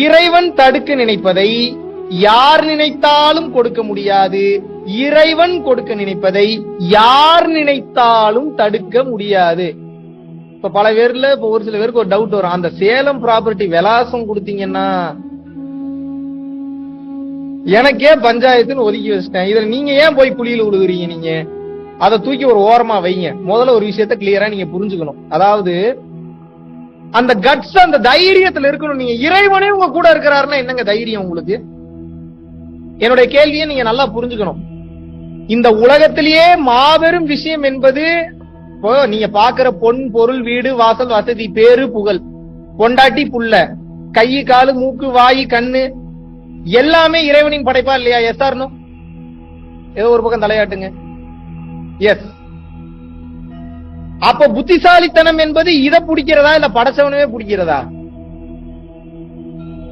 இறைவன் தடுக்க நினைப்பதை யார் நினைத்தாலும் கொடுக்க முடியாது. இறைவன் கொடுக்க நினைப்பதை யார் நினைத்தாலும் தடுக்க முடியாது. இப்ப பல பேர்ல இப்ப ஒரு சில பேருக்கு ஒரு டவுட் வரும், அந்த சேலம் ப்ராப்பர்ட்டி விலாசம் கொடுத்தீங்கன்னா எனக்கே பஞ்சாயத்துன்னு ஒதுக்கி வச்சிட்டேன், இதுல நீங்க ஏன் போய் குழியில விழுகுறீங்க? நீங்க அதை தூக்கி ஒரு ஓரமா வைங்க. முதல்ல ஒரு விஷயத்த கிளியரா நீங்க புரிஞ்சுக்கணும். அதாவது அந்த கட்ஸ், அந்த தைரியத்துல இருக்கணும். நீங்க இறைவனே உங்க கூட இருக்கிறாருன்னா என்னங்க தைரியம் உங்களுக்கு? என்னுடைய கேள்வியை நீங்க நல்லா புரிஞ்சுக்கணும். இந்த உலகத்திலேயே மாபெரும் விஷயம் என்பது இப்போ நீங்க பாக்குற பொன், பொருள், வீடு, வாசல், வசதி, பேரு, புகழ், பொண்டாட்டி, புள்ள, கை, காலு, மூக்கு, வாய், கண்ணு எல்லாமே இறைவனின் படைப்பா இல்லையா? Yes or no? ஏதோ ஒரு பக்கம் தலையாட்டுங்க. எஸ். அப்ப புத்திசாலித்தனம் என்பது இதை பிடிக்கிறதா இல்ல படைச்சவனவே பிடிக்கிறதா?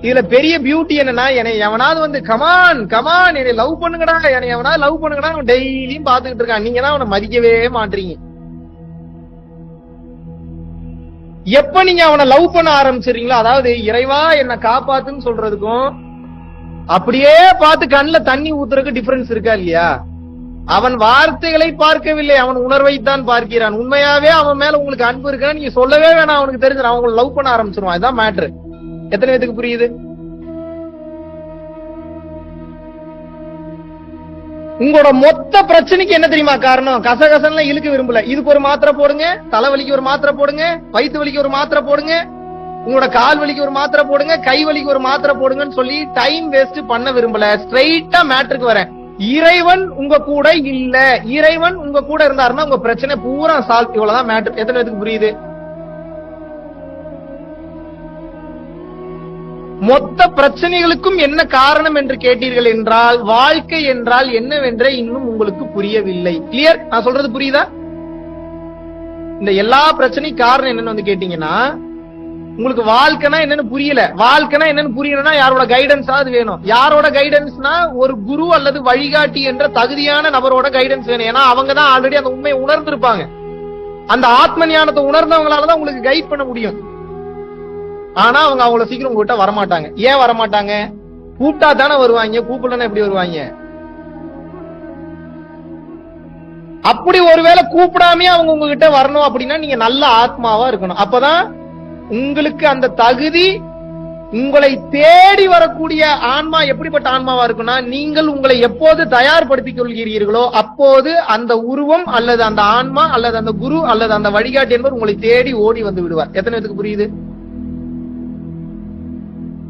இதுல பெரிய பியூட்டி என்னன்னா, என்னை எவனாவது வந்து கமான் கமான் என்னை லவ் பண்ணுங்கடா, என்னை எவனாவது லவ் பண்ணுங்கடா, அவன் டெய்லியும் பாத்துக்கிட்டு இருக்கான். நீங்க தான் அவனை மதிக்கவே மாட்டீங்க. எப்ப நீங்க அவனை லவ் பண்ண ஆரம்பிச்சிருக்கீங்களோ, அதாவது இறைவா என்ன காப்பாத்துன்னு சொல்றதுக்கும் அப்படியே பார்த்து கண்ணுல தண்ணி ஊத்துறதுக்கு டிஃபரன்ஸ் இருக்கா இல்லையா? அவன் வார்த்தைகளை பார்க்கவில்லை, அவன் உணர்வைத்தான் பார்க்கிறான். உண்மையாவே அவன் மேல உங்களுக்கு அன்பு இருக்கா நீங்க சொல்லவே வேணாம், அவனுக்கு தெரிஞ்சு அவங்களை லவ் பண்ண ஆரம்பிச்சிருவான். இதுதான் மேட்ரு. எத்தனை பேருக்கு புரியுது? உங்களோட மொத்த பிரச்சனைக்கு என்ன தெரியுமா காரணம்? கசகசன்ல இழுக்க விரும்பல. இதுக்கு ஒரு மாத்திரை போடுங்க, தலைவலிக்கு ஒரு மாத்திரை போடுங்க, வயிற்று வலிக்கு ஒரு மாத்திரை போடுங்க, உங்களோட கால் வலிக்கு ஒரு மாத்திரை போடுங்க, கை வலிக்கு ஒரு மாத்திரை போடுங்கன்னு சொல்லி டைம் வேஸ்ட் பண்ண விரும்பல. ஸ்ட்ரைட்டா மேட்ருக்கு வரேன். இறைவன் உங்க கூட இல்ல. இறைவன் உங்க கூட இருந்தாருன்னா உங்க பிரச்சனை பூரா சால்வ். இவ்வளவுதான் மேட்ரு. எத்தனை பேருக்கு புரியுது? மொத்த பிரச்சனைகளுக்கும் என்ன காரணம் என்று கேட்டீர்கள் என்றால், வாழ்க்கை என்றால் என்னவென்றே இன்னும் உங்களுக்கு புரியவில்லை. கிளியர்? நான் சொல்றது புரியுதா? இந்த எல்லா பிரச்சனைக்கும் காரணம் என்னன்னு வந்து கேட்டீங்கன்னா, உங்களுக்கு வாழ்க்கைனா என்னன்னு புரியல. வாழ்க்கைனா என்னன்னு புரியணும்னா யாரோட கைடன்ஸ் ஆகுது வேணும். யாரோட கைடன்ஸ்னா ஒரு குரு அல்லது வழிகாட்டி என்ற தகுதியான நபரோட கைடன்ஸ் வேணும். ஏன்னா அவங்க தான் ஆல்ரெடி அந்த உண்மையை உணர்ந்திருப்பாங்க. அந்த ஆத்ம ஞானத்தை உணர்ந்தவங்களாலதான் உங்களுக்கு கைட் பண்ண முடியும். ஆனா அவங்க அவ்வளவு சீக்கிரம் உங்ககிட்ட வரமாட்டாங்க. ஏன் வரமாட்டாங்க? கூப்பிட்டா தானே வருவாங்க, கூப்பிடலன்னா எப்படி வருவாங்க? அப்படி ஒருவேளை கூப்பிடாமே அவங்க உங்ககிட்ட வரணும் அப்படின்னா நீங்க நல்ல ஆத்மாவா இருக்கணும். அப்பதான் உங்களுக்கு அந்த தகுதி, உங்களை தேடி வரக்கூடிய ஆன்மா எப்படிப்பட்ட ஆன்மாவா இருக்குன்னா, நீங்கள் உங்களை எப்போது தயார்படுத்திக் கொள்கிறீர்களோ அப்போது அந்த உருவம் அல்லது அந்த ஆன்மா அல்லது அந்த குரு அல்லது அந்த வழிகாட்டி என்பவர் உங்களை தேடி ஓடி வந்து விடுவார். எத்தனை பேருக்கு புரியுது?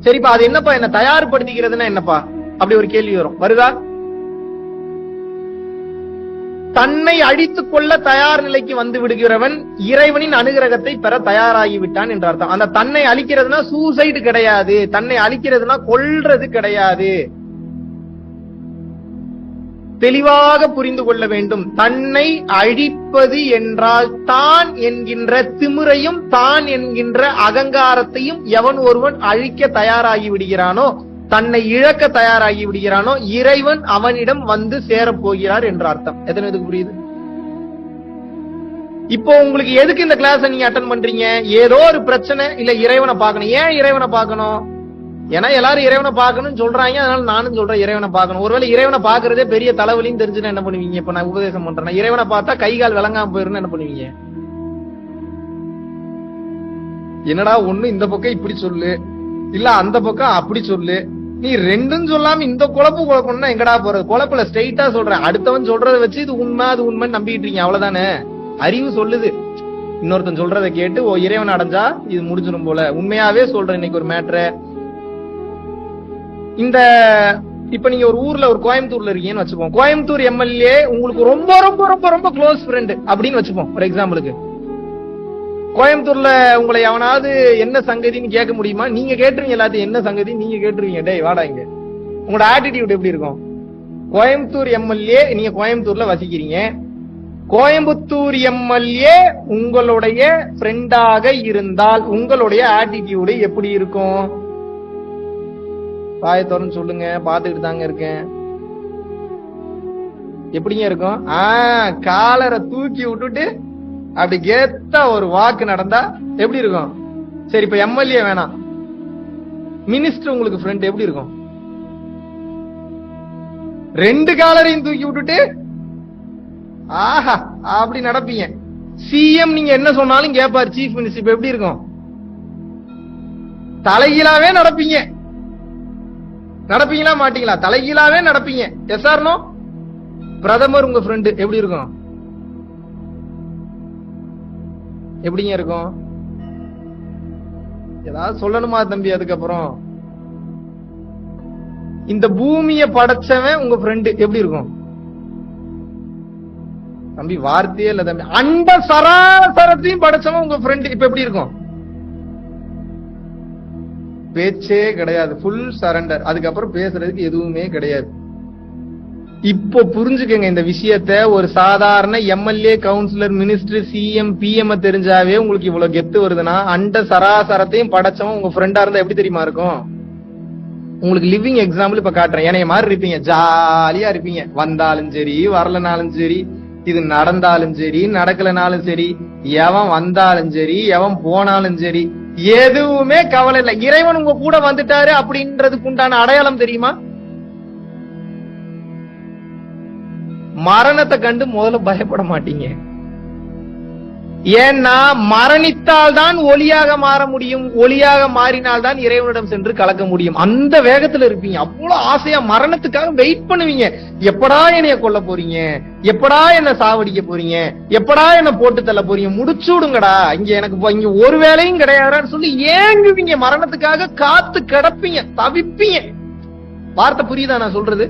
சரிப்பா, அது என்னப்பா என்ன தயார்படுத்திக்கிறதுன்னா என்னப்பா? அப்படி ஒரு கேள்வி வரும். வருதா? தன்னை அழித்துக் கொள்ள தயார் நிலைக்கு வந்து விடுகிறவன் இறைவனின் அனுகிரகத்தை பெற தயாராகி விட்டான் என்ற அர்த்தம். அந்த தன்னை அழிக்கிறதுனா சூசைடு கிடையாது, தன்னை அழிக்கிறதுனா கொல்றது கிடையாது. தெளிவாக புரிந்து கொள்ள வேண்டும். தன்னை அழிப்பது என்றால் தான் என்கின்ற திமிரையும் தான் என்கின்ற அகங்காரத்தையும் எவன் ஒருவன் அழிக்க தயாராகி விடுகிறானோ, தன்னை இழக்க தயாராகி விடுகிறானோ, இறைவன் அவனிடம் வந்து சேரப் போகிறார் என்ற அர்த்தம். எத்தனை பேருக்கு புரியுது? இப்போ உங்களுக்கு எதுக்கு இந்த கிளாஸ் நீங்க அட்டன் பண்றீங்க? ஏதோ ஒரு பிரச்சனை இல்ல, இறைவனை பார்க்கணும். ஏன் இறைவனை பார்க்கணும்? ஏன்னா எல்லாரும் இறைவனை பார்க்கணும்னு சொல்றாங்க, அதனால நானும் சொல்றேன் இறைவனை பார்க்கணும். ஒருவேளை இறைவனை பார்க்கறதே பெரிய தலைவலின்னு தெரிஞ்சுன்னா என்ன பண்ணுவீங்க? இப்ப நான் உபதேசம் பண்றேன், இறைவனை பார்த்தா கை கால் விளங்காம போயிருன்னு என்ன பண்ணுவீங்க? என்னடா ஒண்ணு இந்த பக்கம் இப்படி சொல்லு, இல்ல அந்த பக்கம் அப்படி சொல்லு, நீ ரெண்டும் சொல்லாம இந்த குழப்பு குழப்பம்னா எங்கடா போறது? குழப்பல, ஸ்ட்ரெயிட்டா சொல்றேன். அடுத்தவன் சொல்றதை வச்சு இது உண்மை அது உண்மைன்னு நம்பிட்டு இருக்கீங்க, அவ்வளவுதானே? அறிவு சொல்லுது. இன்னொருத்தன் சொல்றதை கேட்டு ஓ இறைவன் அடைஞ்சா இது முடிஞ்சிடும் போல. உண்மையாவே சொல்றேன். இன்னைக்கு ஒரு மேட்ரு, இந்த இப்ப நீங்க ஒரு ஊர்ல ஒரு கோயம்புத்தூர்ல இருக்கீங்கன்னு வச்சுப்போம். கோயம்புத்தூர் எம்எல்ஏ உங்களுக்கு ரொம்ப ரொம்ப ரொம்ப ரொம்ப க்ளோஸ் ஃப்ரெண்ட் அப்படின்னு வச்சுப்போம். ஃபார் எக்ஸாம்பிளுக்கு கோயம்புத்தூர்ல உங்களை எவனாவது என்ன சங்கதின்னு கேட்க முடியுமா? நீங்க கேட்டுருவீங்க எல்லாத்தையும். என்ன சங்கதி நீங்க கேட்டுருவீங்க, டேய் வாடா இங்க. உங்களோட ஆட்டிடியூட் எப்படி இருக்கும்? கோயம்புத்தூர் எம்எல்ஏ, நீங்க கோயம்புத்தூர்ல வசிக்கிறீங்க, கோயம்புத்தூர் எம்எல்ஏ உங்களுடைய ஃப்ரெண்டாக இருந்தால் உங்களுடைய ஆட்டிடியூடு எப்படி இருக்கும்? பாயத்தோரன்னு சொல்லுங்க, பாத்துக்கிட்டு தாங்க இருக்கேன். எப்படிங்க இருக்கும்? காலரை தூக்கி விட்டுட்டு அப்படி கேத்தா ஒரு வாக்கு நடந்தா எப்படி இருக்கும்? சரி, இப்ப எம்எல்ஏ வேணாம், மினிஸ்டர் உங்களுக்கு ஃப்ரெண்ட் எப்படி இருக்கும்? ரெண்டு காலரையும் தூக்கி விட்டுட்டு ஆஹா அப்படி நடப்பீங்க. சிஎம் நீங்க என்ன சொன்னாலும் கேட்பார். சீஃப் மினிஸ்டர் எப்படி இருக்கும்? தலைகீழாவே நடப்பீங்க. நடப்பீங்களா மாட்டீங்களா? தலைகீழாவே நடப்பீங்க. Yes or no? பிரதமர் உங்க ஃப்ரெண்ட் எப்படி இருக்கும்? எப்படிங்க இருக்கும்? ஏதாவது சொல்லணுமா தம்பி? அதுக்கப்புறம் இந்த பூமியை படைச்சவன் உங்க ஃப்ரெண்ட் எப்படி இருக்கும் தம்பி? வார்த்தையே இல்ல தம்பி. அண்ட சராசரத்தையும் படைச்சவன் உங்க ஃப்ரெண்ட் இப்ப எப்படி இருக்கும்? பேச்சே கிடையாது. Full surrender. அதுக்கப்புறம் பேசுறதுக்கு எதுவுமே கிடையாது. இப்போ புரிஞ்சுக்கங்க இந்த விஷயத்த. ஒரு சாதாரண MLA, councillor, minister, CM, PM தெரிஞ்சாவே உங்களுக்கு இவ்வளவு கெத்து வருதுன்னா, அண்ட சராசரத்தையும் படைச்சவன் உங்க ஃப்ரெண்டா இருந்தா எப்படி தெரியுமா இருக்கும்? உங்களுக்கு லிவிங் எக்ஸாம்பிள் இப்ப காட்டுறேன். என்னைய மாதிரி இருப்பீங்க, ஜாலியா இருப்பீங்க. வந்தாலும் சரி, வரலனாலும் சரி, இது நடந்தாலும் சரி, நடக்கலனாலும் சரி, எவன் வந்தாலும் சரி, எவன் போனாலும் சரி, எதுவுமே கவலை இல்லை. இறைவன் உங்க கூட வந்துட்டாரு அப்படின்றதுக்கு உண்டான அடையாளம் தெரியுமா? மரணத்தை கண்டு முதல்ல பயப்பட மாட்டீங்க. ஏன்னா மரணித்தால் தான் ஒளியாக மாற முடியும். ஒளியாக மாறினால் தான் இறைவனிடம் சென்று கலக்க முடியும். அந்த வேகத்துல இருப்பீங்க. அவ்வளவு ஆசையா மரணத்துக்காக வெயிட் பண்ணுவீங்க. எப்படா என்னைய கொல்ல போறீங்க? எப்படா என்ன சாவடிக்க போறீங்க? எப்படா என்ன போட்டு தள்ள போறீங்க? முடிச்சு விடுங்கடா, இங்க எனக்கு இங்க ஒரு வேலையும் கிடையாதுன்னு சொல்லி ஏங்குவீங்க. மரணத்துக்காக காத்து கிடப்பீங்க, தவிப்பீங்க. வார்த்தை புரியுதா நான் சொல்றது?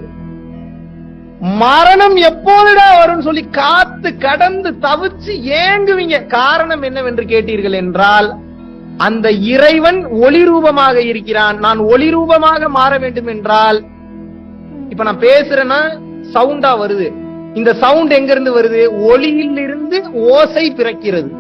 மரணம் எப்போதுடா வரும்னு சொல்லி காத்து கடந்து தவிச்சு ஏங்குவீங்க. காரணம் என்னவென்று கேட்டீர்கள் என்றால், அந்த இறைவன் ஒளி ரூபமாக இருக்கிறான். நான் ஒளி ரூபமாக மாற வேண்டும் என்றால், இப்ப நான் பேசுறேன்னா சவுண்டா வருது. இந்த சவுண்ட் எங்க இருந்து வருது? ஒளியில் இருந்து ஓசை பிறக்கிறது.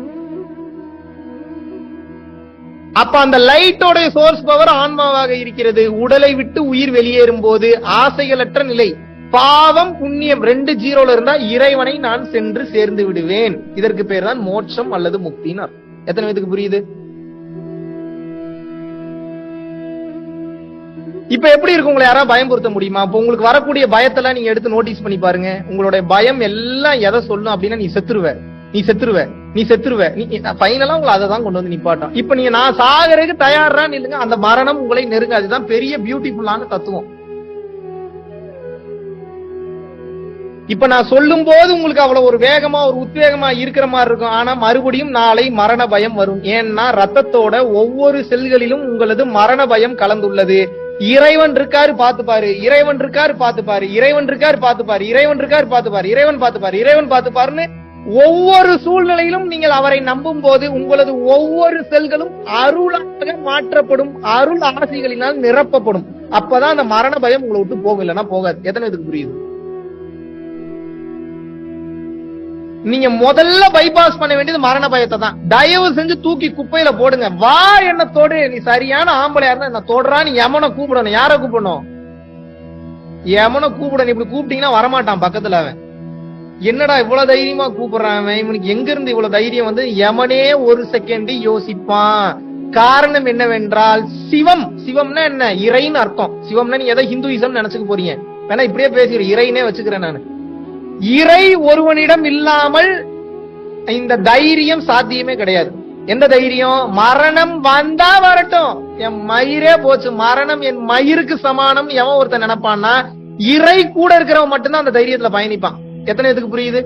அப்ப அந்த லைட்டோட சோர்ஸ் பவர் ஆன்மாவாக இருக்கிறது. உடலை விட்டு உயிர் வெளியேறும் போது ஆசைகளற்ற நிலை, பாவம் புண்ணியம் 2 ஜீரோல இருந்தா இறைவனை நான் சென்று சேர்ந்து விடுவேன். இதற்கு பேர் தான் மோட்சம் அல்லது முக்தின்னு. எத்தனை பேருக்கு புரியுது? இப்ப எப்படி இருக்கு? உங்களை யாராவது பயம்படுத்த முடியுமா? இப்ப உங்களுக்கு வரக்கூடிய பயத்தெல்லாம் நீங்க எடுத்து நோட்டீஸ் பண்ணி பாருங்க. உங்களுடைய பயம் எல்லாம் எதை சொல்லும் அப்படின்னா, நீ செத்துருவ, நீ செத்துருவ, நீ செத்துருவ. ஃபைனலா உங்களை அதை தான் கொண்டு வந்து நிப்பாட்டும். இப்ப நீங்க நான் சாகறதுக்கு தயாரா நில்லுங்க, அந்த மரணம் உங்களை நெருங்க. அதுதான் பெரிய பியூட்டிஃபுல்லான தத்துவம். இப்ப நான் சொல்லும் போது உங்களுக்கு அவ்வளவு ஒரு வேகமா ஒரு உத்வேகமா இருக்கிற மாதிரி இருக்கும். ஆனா மறுபடியும் நாளை மரண பயம் வரும். ஏன்னா ரத்தத்தோட ஒவ்வொரு செல்களிலும் உங்களது மரண பயம் கலந்துள்ளது. இறைவன் இருக்காரு பாத்துப்பாரு, இறைவன் இருக்காரு பாத்துப்பாரு, இறைவன் இருக்காரு பாத்துப்பாரு, இறைவன் இருக்காரு பாத்துப்பாரு, இறைவன் பாத்துப்பாரு, இறைவன் பாத்துப்பாருன்னு ஒவ்வொரு சூழ்நிலையிலும் நீங்கள் அவரை நம்பும் போது உங்களது ஒவ்வொரு செல்களும் அருளாக மாற்றப்படும், அருள் ஆசைகளினால் நிரப்பப்படும். அப்பதான் அந்த மரண பயம் உங்களை விட்டு போகும், இல்லைன்னா போகாது. எத்தனை இதுக்கு புரியுது? நீங்க முதல்ல பைபாஸ் பண்ண வேண்டியது மரண பயத்தை தான். தயவு செஞ்சு தூக்கி குப்பையில போடுங்க. வா என்ன தொடு, நீ சரியான ஆம்பளையா இருந்தா என்ன தொடுறான்னு யமனை கூப்பிடணும். யார கூப்பிடணும்? யமனை கூப்பிடணும். இப்படி கூப்பிட்டீங்கன்னா வரமாட்டான் பக்கத்துல. அவன் என்னடா இவ்வளவு தைரியமா கூப்பிடுறான், இவனுக்கு எங்க இருந்து இவ்வளவு தைரியம் வந்து? யமனே ஒரு செகண்ட் யோசிப்பான். காரணம் என்னவென்றால் சிவம், சிவம்னா என்ன? இறைன்னு அர்த்தம். சிவம்னா நீ எதை ஹிந்துயிசம் நினைச்சுக்க போறீங்க? வேணா இப்படியே பேசுகிறேன், இறைனே வச்சுக்கிறேன் நானு. இறை ஒருவனிடம் இல்லாமல் இந்த தைரியம் சாத்தியமே கிடையாது. எந்த தைரியம்? மரணம் வந்தா வரட்டும், என் மயிரே போச்சு, மரணம் என் மயிருக்கு சமானம் எவன் ஒருத்தன் நினைப்பான்னா, இறை கூட இருக்கிறவன் மட்டும்தான் அந்த தைரியத்துல பயணிப்பான். எத்தனை இதுக்கு புரியுது?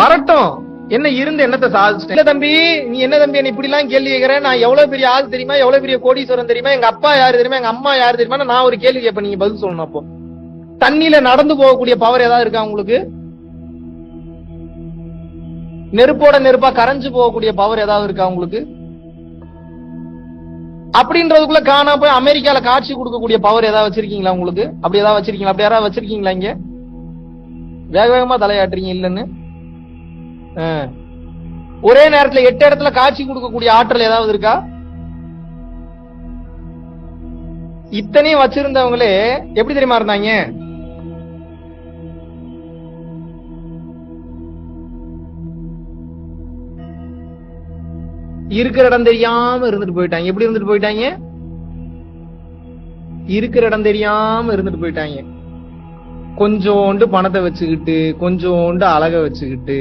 வரட்டும், என்ன இருந்து என்னத்தை சாதிச்சிட்டேன் தம்பி? நீ என்ன தம்பி என்ன இப்படி எல்லாம் கேள்வி கேட்கிற? நான் எவ்வளவு பெரிய ஆள் தெரியுமா? எவ்வளவு பெரிய கோடீஸ்வரன் தெரியுமா? எங்க அப்பா யாரு தெரியுமா? எங்க அம்மா யாரு தெரியுமா? நான் ஒரு கேள்வி கேட்பேன், நீங்க பதில் சொல்லணும். அப்போ தண்ணியில நடந்து போகக்கூடிய பவர் ஏதாவது இருக்கா உங்களுக்கு? நெருப்போட நெருப்பா கரைஞ்சு போகக்கூடிய பவர் ஏதாவது இருக்கா உங்களுக்கு? அப்படின்றதுக்குள்ள காணா போய் அமெரிக்கால காட்சி கொடுக்கக்கூடிய பவர் ஏதாவது வச்சிருக்கீங்களா உங்களுக்கு? அப்படி ஏதாவது வச்சிருக்கீங்களா? அப்படி யாராவது வச்சிருக்கீங்களா? இங்க வேக வேகமா தலையாட்டுறீங்க இல்லன்னு. ஒரே நேரத்துல 8 இடத்துல காட்சி கொடுக்கக்கூடிய ஆற்றல் ஏதாவது இருக்கா? இத்தனையும் வச்சிருந்தவங்களே எப்படி தெரியுமா இருந்தாங்க? இருக்கிற இடம் தெரியாம இருந்துட்டு போயிட்டாங்க. எப்படி இருந்துட்டு போயிட்டாங்க? இருக்கிற இடம் தெரியாம இருந்துட்டு போயிட்டாங்க. கொஞ்சோண்டு பணத்தை வச்சுக்கிட்டு, கொஞ்சோண்டு அழக வச்சுக்கிட்டு,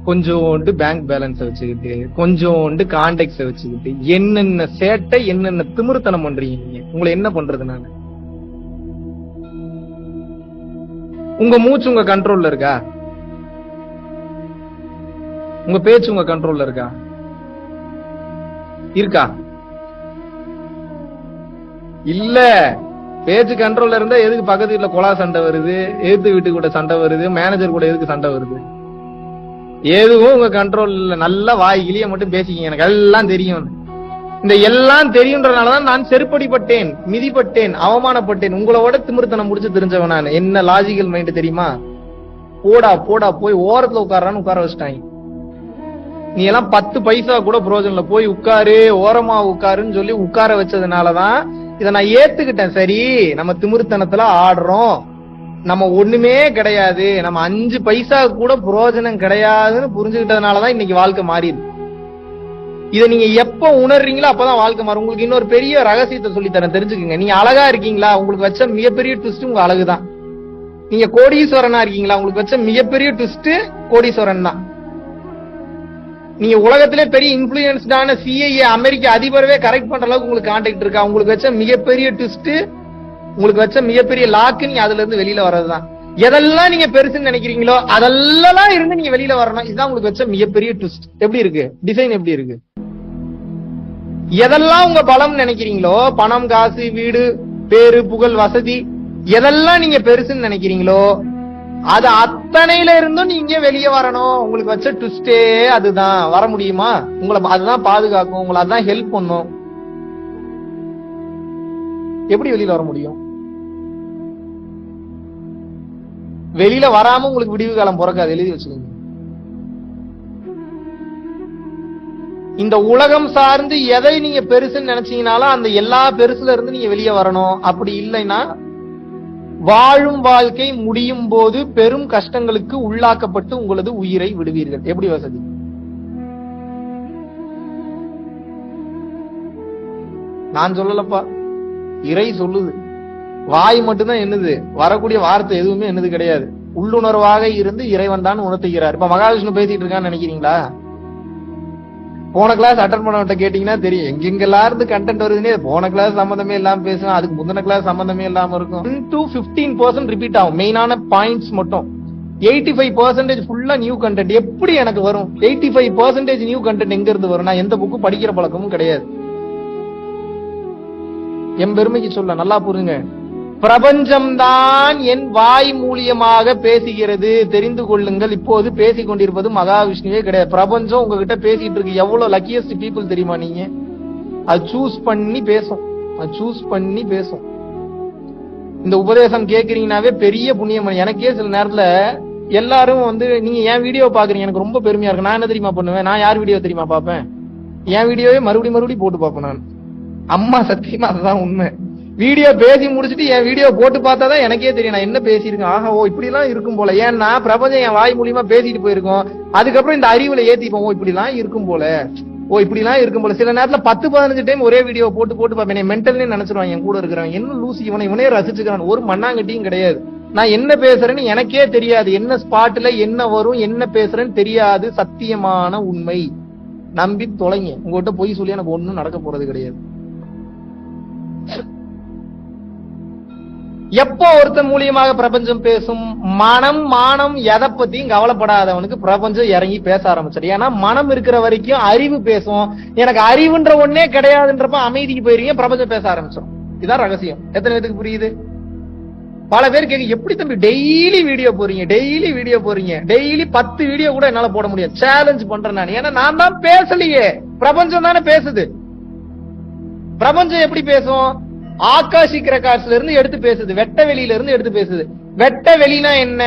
கொஞ்சோண்டு பேங்க் பேலன்ஸ் வச்சுக்கிட்டு, கொஞ்சோண்டு கான்டாக்ட்ஸ் வச்சுக்கிட்டு, என்னென்ன சேட்டை, என்னென்ன திமிருத்தனம் பண்றீங்க நீங்க. உங்களை என்ன பண்றது நானு? உங்க மூச்சு உங்க கண்ட்ரோல்ல இருக்கா? உங்க பேச்சு உங்க கண்ட்ரோல்ல இருக்கா? இருக்கா? இல்ல. பேச்சு கண்ட்ரோல்ல இருந்தா எதுக்கு பக்கத்து வீட்டுல கொலா சண்டை வருது, எதிர்த்து வீட்டு கூட சண்டை வருது, மேனேஜர் கூட எதுக்கு சண்டை வருது? எதுவும் உங்க கண்ட்ரோல் இல்ல. நல்லா வாய் கிளிய மட்டும் பேசிக்கிங்க, எனக்கு எல்லாம் தெரியும். இந்த எல்லாம் தெரியுன்றதுனாலதான் நான் செருப்படிப்பட்டேன், மிதிப்பட்டேன், அவமானப்பட்டேன். உங்களோட திமிர்த்தனம் முடிச்சு தெரிஞ்சவன் நான். என்ன லாஜிக்கல் மைண்ட் தெரியுமா? போடா போடா போய் ஓரத்துல உட்காரான்னு உட்கார வச்சுட்டாங்க. நீ எல்லாம் 10 பைசா கூட புரோஜனம்ல. போய் உட்காரு, ஓரமா உட்காருன்னு சொல்லி உட்கார வச்சதுனாலதான் இதை நான் ஏத்துக்கிட்டேன். சரி, நம்ம திமிர்த்தனத்துல ஆடுறோம், நம்ம ஒண்ணுமே கிடையாது, நம்ம 5 பைசா கூட புரோஜனம் கிடையாதுன்னு புரிஞ்சுக்கிட்டதுனாலதான் இன்னைக்கு வாழ்க்கை மாறிடுது. இதை நீங்க எப்ப உணர்றீங்களோ அப்பதான் வாழ்க்கை மாறும். உங்களுக்கு இன்னொரு பெரிய ரகசியத்தை சொல்லி தரேன், தெரிஞ்சுக்குங்க. நீங்க அழகா இருக்கீங்களா? உங்களுக்கு வச்ச மிகப்பெரிய ட்விஸ்ட் உங்க அழகுதான். நீங்க கோடீஸ்வரனா இருக்கீங்களா? உங்களுக்கு வச்ச மிகப்பெரிய ட்விஸ்ட் கோடீஸ்வரன் தான். நீங்க உலகத்திலே பெரிய இன்ஃபுளுன்ஸ்டான CIA அமெரிக்க அதிபரவே கரெக்ட் பண்ற அளவுக்கு உங்களுக்கு கான்டாக்ட் இருக்கா? உங்களுக்கு வச்ச மிகப்பெரிய ட்விஸ்ட், உங்களுக்கு வச்ச மிகப்பெரிய லாக்கு நீங்க அதுல இருந்து வெளியில வர்றதுதான். எதெல்லாம் நீங்க பெருசுன்னு நினைக்கிறீங்களோ அதெல்லாம் இருந்து நீங்க வெளியில வரணும். இதுதான் உங்களுக்கு வச்ச மிகப்பெரிய ட்விஸ்ட். எப்படி இருக்கு டிசைன்? எப்படி இருக்கு? எதெல்லாம் உங்க பலம் நினைக்கிறீங்களோ, பணம், காசு, வீடு, பேரு, புகழ், வசதி, எதெல்லாம் நீங்க பெருசுன்னு நினைக்கிறீங்களோ அது அத்தனையில இருந்தும் நீங்க வெளியே வரணும். உங்களுக்கு வச்ச ட்விஸ்டே அதுதான். வர முடியுமா? உங்களை அதுதான் பாதுகாக்கும், உங்களை அதுதான் ஹெல்ப் பண்ணும். எப்படி வெளியில வர முடியும்? வெளியில வராம உங்களுக்கு விடிவு காலம் பிறக்காது, எழுதி வச்சுக்கோங்க. இந்த உலகம் சார்ந்து எதை நீங்க பெருசுன்னு நினைச்சீங்கனாலும் அந்த எல்லா பெருசுல இருந்து நீங்க வெளியே வரணும். அப்படி இல்லைன்னா வாழும் வாழ்க்கை முடியும் போது பெரும் கஷ்டங்களுக்கு உள்ளாக்கப்பட்டு உங்களது உயிரை விடுவீர்கள். எப்படி வசதி? நான் சொல்லலப்பா, இறை சொல்லுது. வாய் மட்டும்தான் என்னது, வரக்கூடிய வார்த்தை எதுவுமே என்னது கிடையாது. உள்ளுணர்வாக இருந்து இறைவன் தான் உணர்த்துகிறார். இப்ப மகாவிஷ்ணு பேசிட்டு இருக்கான்னு நினைக்கிறீங்களா? போன கிளாஸ் அட்டன் பண்ணவட்ட கேட்டீங்கன்னா தெரியும், எங்கெங்கெல்லாம் இருந்து கண்டென்ட் வருதுன்னே. போன கிளாஸ் சம்பந்தமே இல்லாம பேசுவேன், அதுக்கு முந்தின கிளாஸ் சம்பந்தமே இல்லாம இருக்கும். 10 to 15% ரிப்பீட் ஆகும், மெயினான பாயிண்ட்ஸ் மட்டும். 85% ஃபுல்லா நியூ கண்டென்ட். எப்படி எனக்கு வரும் 85% நியூ கண்டென்ட்? எங்க இருந்து வரும்? நான் எந்த புக்கு படிக்கிற பழக்கமும் கிடையாது. என் பெருமைக்கு சொல்ல, நல்லா புரியுங்க. பிரபஞ்சம்தான் என் வாய் மூலியமாக பேசுகிறது, தெரிந்து கொள்ளுங்கள். இப்போது பேசிக் கொண்டிருப்பது மகாவிஷ்ணுவே கிடையாது, பிரபஞ்சம் உங்ககிட்ட பேசிட்டு இருக்கு. எவ்வளவு லக்கியஸ்ட் பீப்புள் தெரியுமா நீங்க? அது சூஸ் பண்ணி பேசும், அது சூஸ் பண்ணி பேசும். இந்த உபதேசம் கேக்குறீங்கன்னாவே பெரிய புண்ணியம். எனக்கே சில நேரத்துல எல்லாரும் நீங்க என் வீடியோ பாக்குறீங்க, எனக்கு ரொம்ப பெருமையா இருக்கு. நான் என்ன தெரியுமா பண்ணுவேன்? நான் யார் வீடியோ தெரியுமா பாப்பேன்? என் வீடியோவே மறுபடியும் போட்டு பாப்பேன் நான். அம்மா சத்தியமா அதுதான் உண்மை. வீடியோ பேசி முடிச்சுட்டு என் வீடியோ போட்டு பார்த்தாதான் எனக்கே தெரியும் நான் என்ன பேசியிருக்கேன். ஆஹா, ஓ இப்படி எல்லாம் இருக்கும் போல. ஏன்னா பிரபஞ்சம் என் வாய் மூலியமா பேசிட்டு போயிருக்கோம். அதுக்கப்புறம் இந்த அறிவுல ஏத்திப்போம், ஓ இப்படி எல்லாம் இருக்கும் போல, ஓ இப்படி எல்லாம் இருக்கும் போல. சில நேரத்துல 10-15 டைம் ஒரே வீடியோ போட்டு பார்ப்பேன். மென்டல்னு நினைச்சிருவாங்க என் கூட இருக்கிறவங்க, என்ன லூசி இவனே ரசிச்சுக்கிறான். ஒரு மண்ணாங்கட்டியும் கிடையாது. நான் என்ன பேசுறேன்னு எனக்கே தெரியாது, என்ன ஸ்பாட்ல என்ன வரும், என்ன பேசுறேன்னு தெரியாது. சத்தியமான உண்மை, நம்பி தொலைங்க. உங்ககிட்ட பொய் சொல்லி எனக்கு ஒண்ணும் நடக்க போறது கிடையாது. எப்போ ஒருத்தன் மூலியமாக பிரபஞ்சம் பேசும்? மனம், மானம் எதை பத்தியும் கவலைப்படாதவனுக்கு பிரபஞ்சம் இறங்கி பேச ஆரம்பிச்சிடும். ஏன்னா மனம் இருக்கிற வரைக்கும் அறிவு பேசும். எனக்கு அறிவுன்ற ஒன்னே கிடையாதுன்றப்ப அமைதிக்கு போயிருவீங்க, பிரபஞ்சம் பேச ஆரம்பிச்சிடும். இதான் ரகசியம். எத்தனை பேருக்கு புரியுது? பல பேர் கேட்க, எப்படி தம்பி டெய்லி வீடியோ போறீங்க, டெய்லி 10 வீடியோ கூட என்னால போட முடியாது, சேலஞ்ச் பண்றேன் நான். ஏன்னா நான் தான் பேசலையே, பிரபஞ்சம் தானே பேசுது. பிரபஞ்சம் எப்படி பேசும்? ஆகாஷிக் ரெக்கார்ட்ஸ்ல இருந்து எடுத்து பேசுது, வெட்ட வெளியில இருந்து எடுத்து பேசுது. வெட்ட வெளினா என்ன?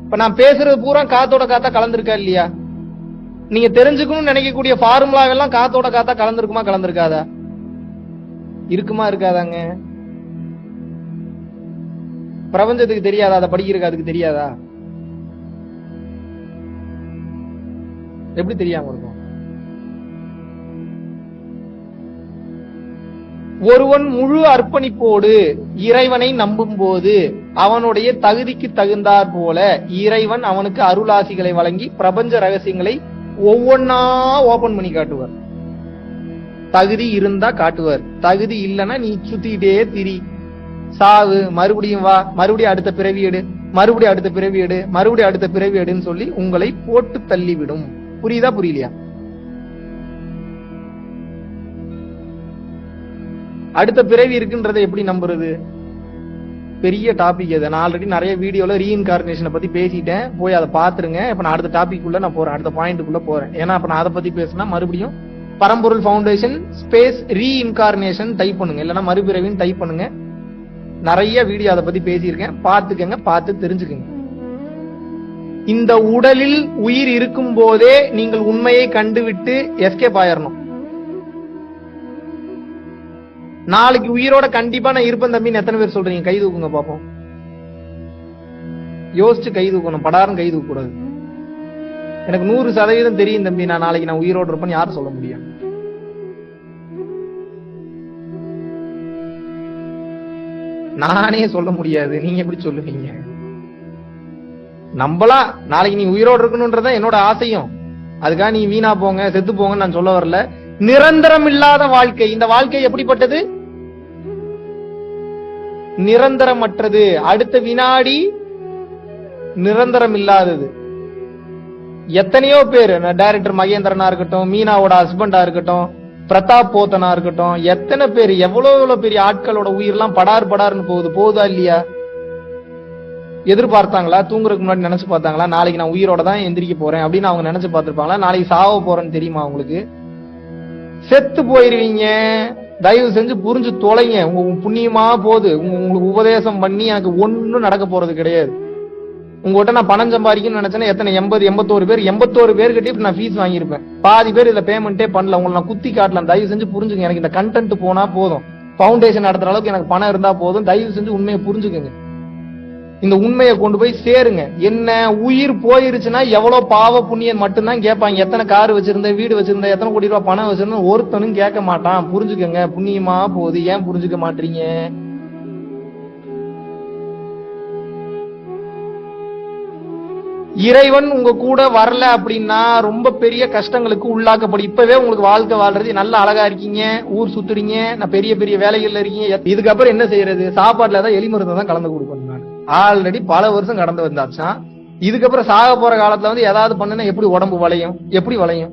இப்ப நான் பேசுறது பூரா காத்தோட காத்தா கலந்துருக்கா இல்லையா? நீங்க தெரிஞ்சுக்கணும்னு நினைக்கக்கூடிய ஃபார்முலா எல்லாம் காத்தோட காத்தா கலந்துருக்குமா, கலந்துருக்காதா? இருக்குமா, இருக்காதாங்க? பிரபஞ்சத்துக்கு தெரியாதா? அதை படிக்கிறதுக்கு அதுக்கு தெரியாதா? எப்படி தெரியாம இருக்கும்? ஒருவன் முழு அர்ப்பணிப்போடு இறைவனை நம்பும் போது அவனுடைய தகுதிக்கு தகுந்தாற் போல இறைவன் அவனுக்கு அருளாசிகளை வழங்கி பிரபஞ்ச ரகசியங்களை ஒவ்வொன்னா ஓபன் பண்ணி காட்டுவார். தகுதி இருந்தா காட்டுவார், தகுதி இல்லைன்னா நீ சுத்திக்கிட்டே திரி, சாவு, மறுபடியும் வா, மறுபடியும் அடுத்த பிறவி எடு, மறுபடியும் அடுத்த பிறவி எடு, மறுபடியும் அடுத்த பிறவி எடுன்னு சொல்லி உங்களை போட்டு தள்ளிவிடும். புரியுதா புரியலையா? அடுத்த பிறவி இருக்குன்றதை எப்படி நம்புறது? பெரிய டாபிக் அது. நான் ஆல்ரெடி நிறைய வீடியோல ரீஇன்கார்னேஷனை பத்தி பேசிட்டேன், போய் அதை பாத்துருங்க. இப்ப நான் அடுத்த டாபிக் உள்ள நான் போறேன், அடுத்த பாயிண்ட்டுக்குள்ள போறேன். ஏன்னா இப்ப நான் அதை பத்தி பேசினா மறுபடியும் பரம்பொருள் ஃபவுண்டேஷன் ஸ்பேஸ் ரீஇன்கார்னேஷன் டைப் பண்ணுங்க, இல்லைன்னா மறுபிறவின்னு டைப் பண்ணுங்க. நிறைய வீடியோ அதை பத்தி பேசியிருக்கேன், பாத்துக்கங்க, பார்த்து தெரிஞ்சுக்கங்க. இந்த உடலில் உயிர் இருக்கும் போதே நீங்கள் உண்மையை கண்டுவிட்டு எஸ்கேப் ஆயிரணும். நாளைக்கு உயிரோட கண்டிப்பா நான் இருப்பேன் தம்பின்னு எத்தனை பேர் சொல்றீங்க? கை தூக்குங்க பாப்போம். யோசிச்சு கை தூக்கணும், படாரம் கை தூக்க கூடாது. எனக்கு 100% தெரியும் தம்பி, நான் நாளைக்கு நான் உயிரோடு இருப்பேன்னு யாரும் சொல்ல முடியும்? நானே சொல்ல முடியாது, நீங்க எப்படி சொல்லுவீங்க? நம்பலாம் நாளைக்கு நீ உயிரோடு இருக்கணும்ன்றத என்னோட ஆசையும். அதுக்காக நீ வீணா போங்க செத்து போங்கன்னு நான் சொல்ல வரல. நிரந்தரம் இல்லாத வாழ்க்கை, இந்த வாழ்க்கை எப்படிப்பட்டது? நிரந்தரமற்றது. அடுத்த வினாடி நிரந்தரம் இல்லாதது. எத்தனையோ பேர், டைரக்டர் மகேந்திரனா இருக்கட்டும், மீனாவோட ஹஸ்பண்டா இருக்கட்டும், பிரதாப் போத்தனா இருக்கட்டும், எத்தனை பேர், எவ்வளவு பெரிய ஆட்களோட உயிரெல்லாம் படார் படார்னு போகுதா இல்லையா? எதிர்பார்த்தாங்களா? தூங்குறதுக்கு முன்னாடி நினைச்சு பார்த்தாங்களா நாளைக்கு நான் உயிரோட தான் எந்திரிக்க போறேன் அப்படின்னு அவங்க நினைச்சு பார்த்திருப்பாங்களா? நாளைக்கு சாவ போறேன்னு தெரியுமா உங்களுக்கு? செத்து போயிருவீங்க. தயவு செஞ்சு புரிஞ்சு தொலைங்க. உங்க புண்ணியமா போகுது. உங்களுக்கு உபதேசம் பண்ணி எனக்கு ஒன்னும் நடக்க போறது கிடையாது. உங்ககிட்ட நான் பணம் சம்பாதிக்கணும்னு நினைச்சேன்னா எத்தனை 81 பேர் கிட்டே நான் ஃபீஸ் வாங்கியிருப்பேன். பாதி பேர் இதுல பேமெண்டே பண்ணல. உங்களை நான் குத்தி காட்டலாம். தயவு செஞ்சு புரிஞ்சுங்க. எனக்கு இந்த கண்டென்ட் போனா போதும், பவுண்டேஷன் நடத்துற அளவுக்கு எனக்கு பணம் இருந்தா போதும். தயவு செஞ்சு உண்மையை புரிஞ்சுக்கங்க. இந்த உண்மையை கொண்டு போய் சேருங்க. என்ன உயிர் போயிருச்சுன்னா எவ்வளவு பாவ புண்ணியம் மட்டும்தான் கேட்பாங்க. எத்தனை கார் வச்சிருந்த, வீடு வச்சிருந்த, எத்தனை கோடி ரூபாய் பணம் வச்சிருந்த ஒருத்தனும் கேட்க மாட்டான். புரிஞ்சுக்கங்க. புண்ணியமா போகுது. ஏன் புரிஞ்சுக்க மாட்டீங்க? இறைவன் உங்க கூட வரல அப்படின்னா ரொம்ப பெரிய கஷ்டங்களுக்கு உள்ளாக்கப்படும். இப்பவே உங்களுக்கு வாழ்க்கை வாழ்றது நல்ல அழகா இருக்கீங்க, ஊர் சுத்துறீங்க, நான் பெரிய பெரிய வேலைகள்ல இருக்கீங்க. இதுக்கப்புறம் என்ன செய்யறது? சாப்பாட்டுல தான் எலி மருந்து தான் கலந்து கொடுக்கணும். நான் ஆல்ரெடி பல வருஷம் கடந்து வந்தாச்சான். இதுக்கப்புறம் சாக போற காலத்துல வந்து ஏதாவது பண்ணுனா எப்படி உடம்பு வளையும்? எப்படி வளையும்?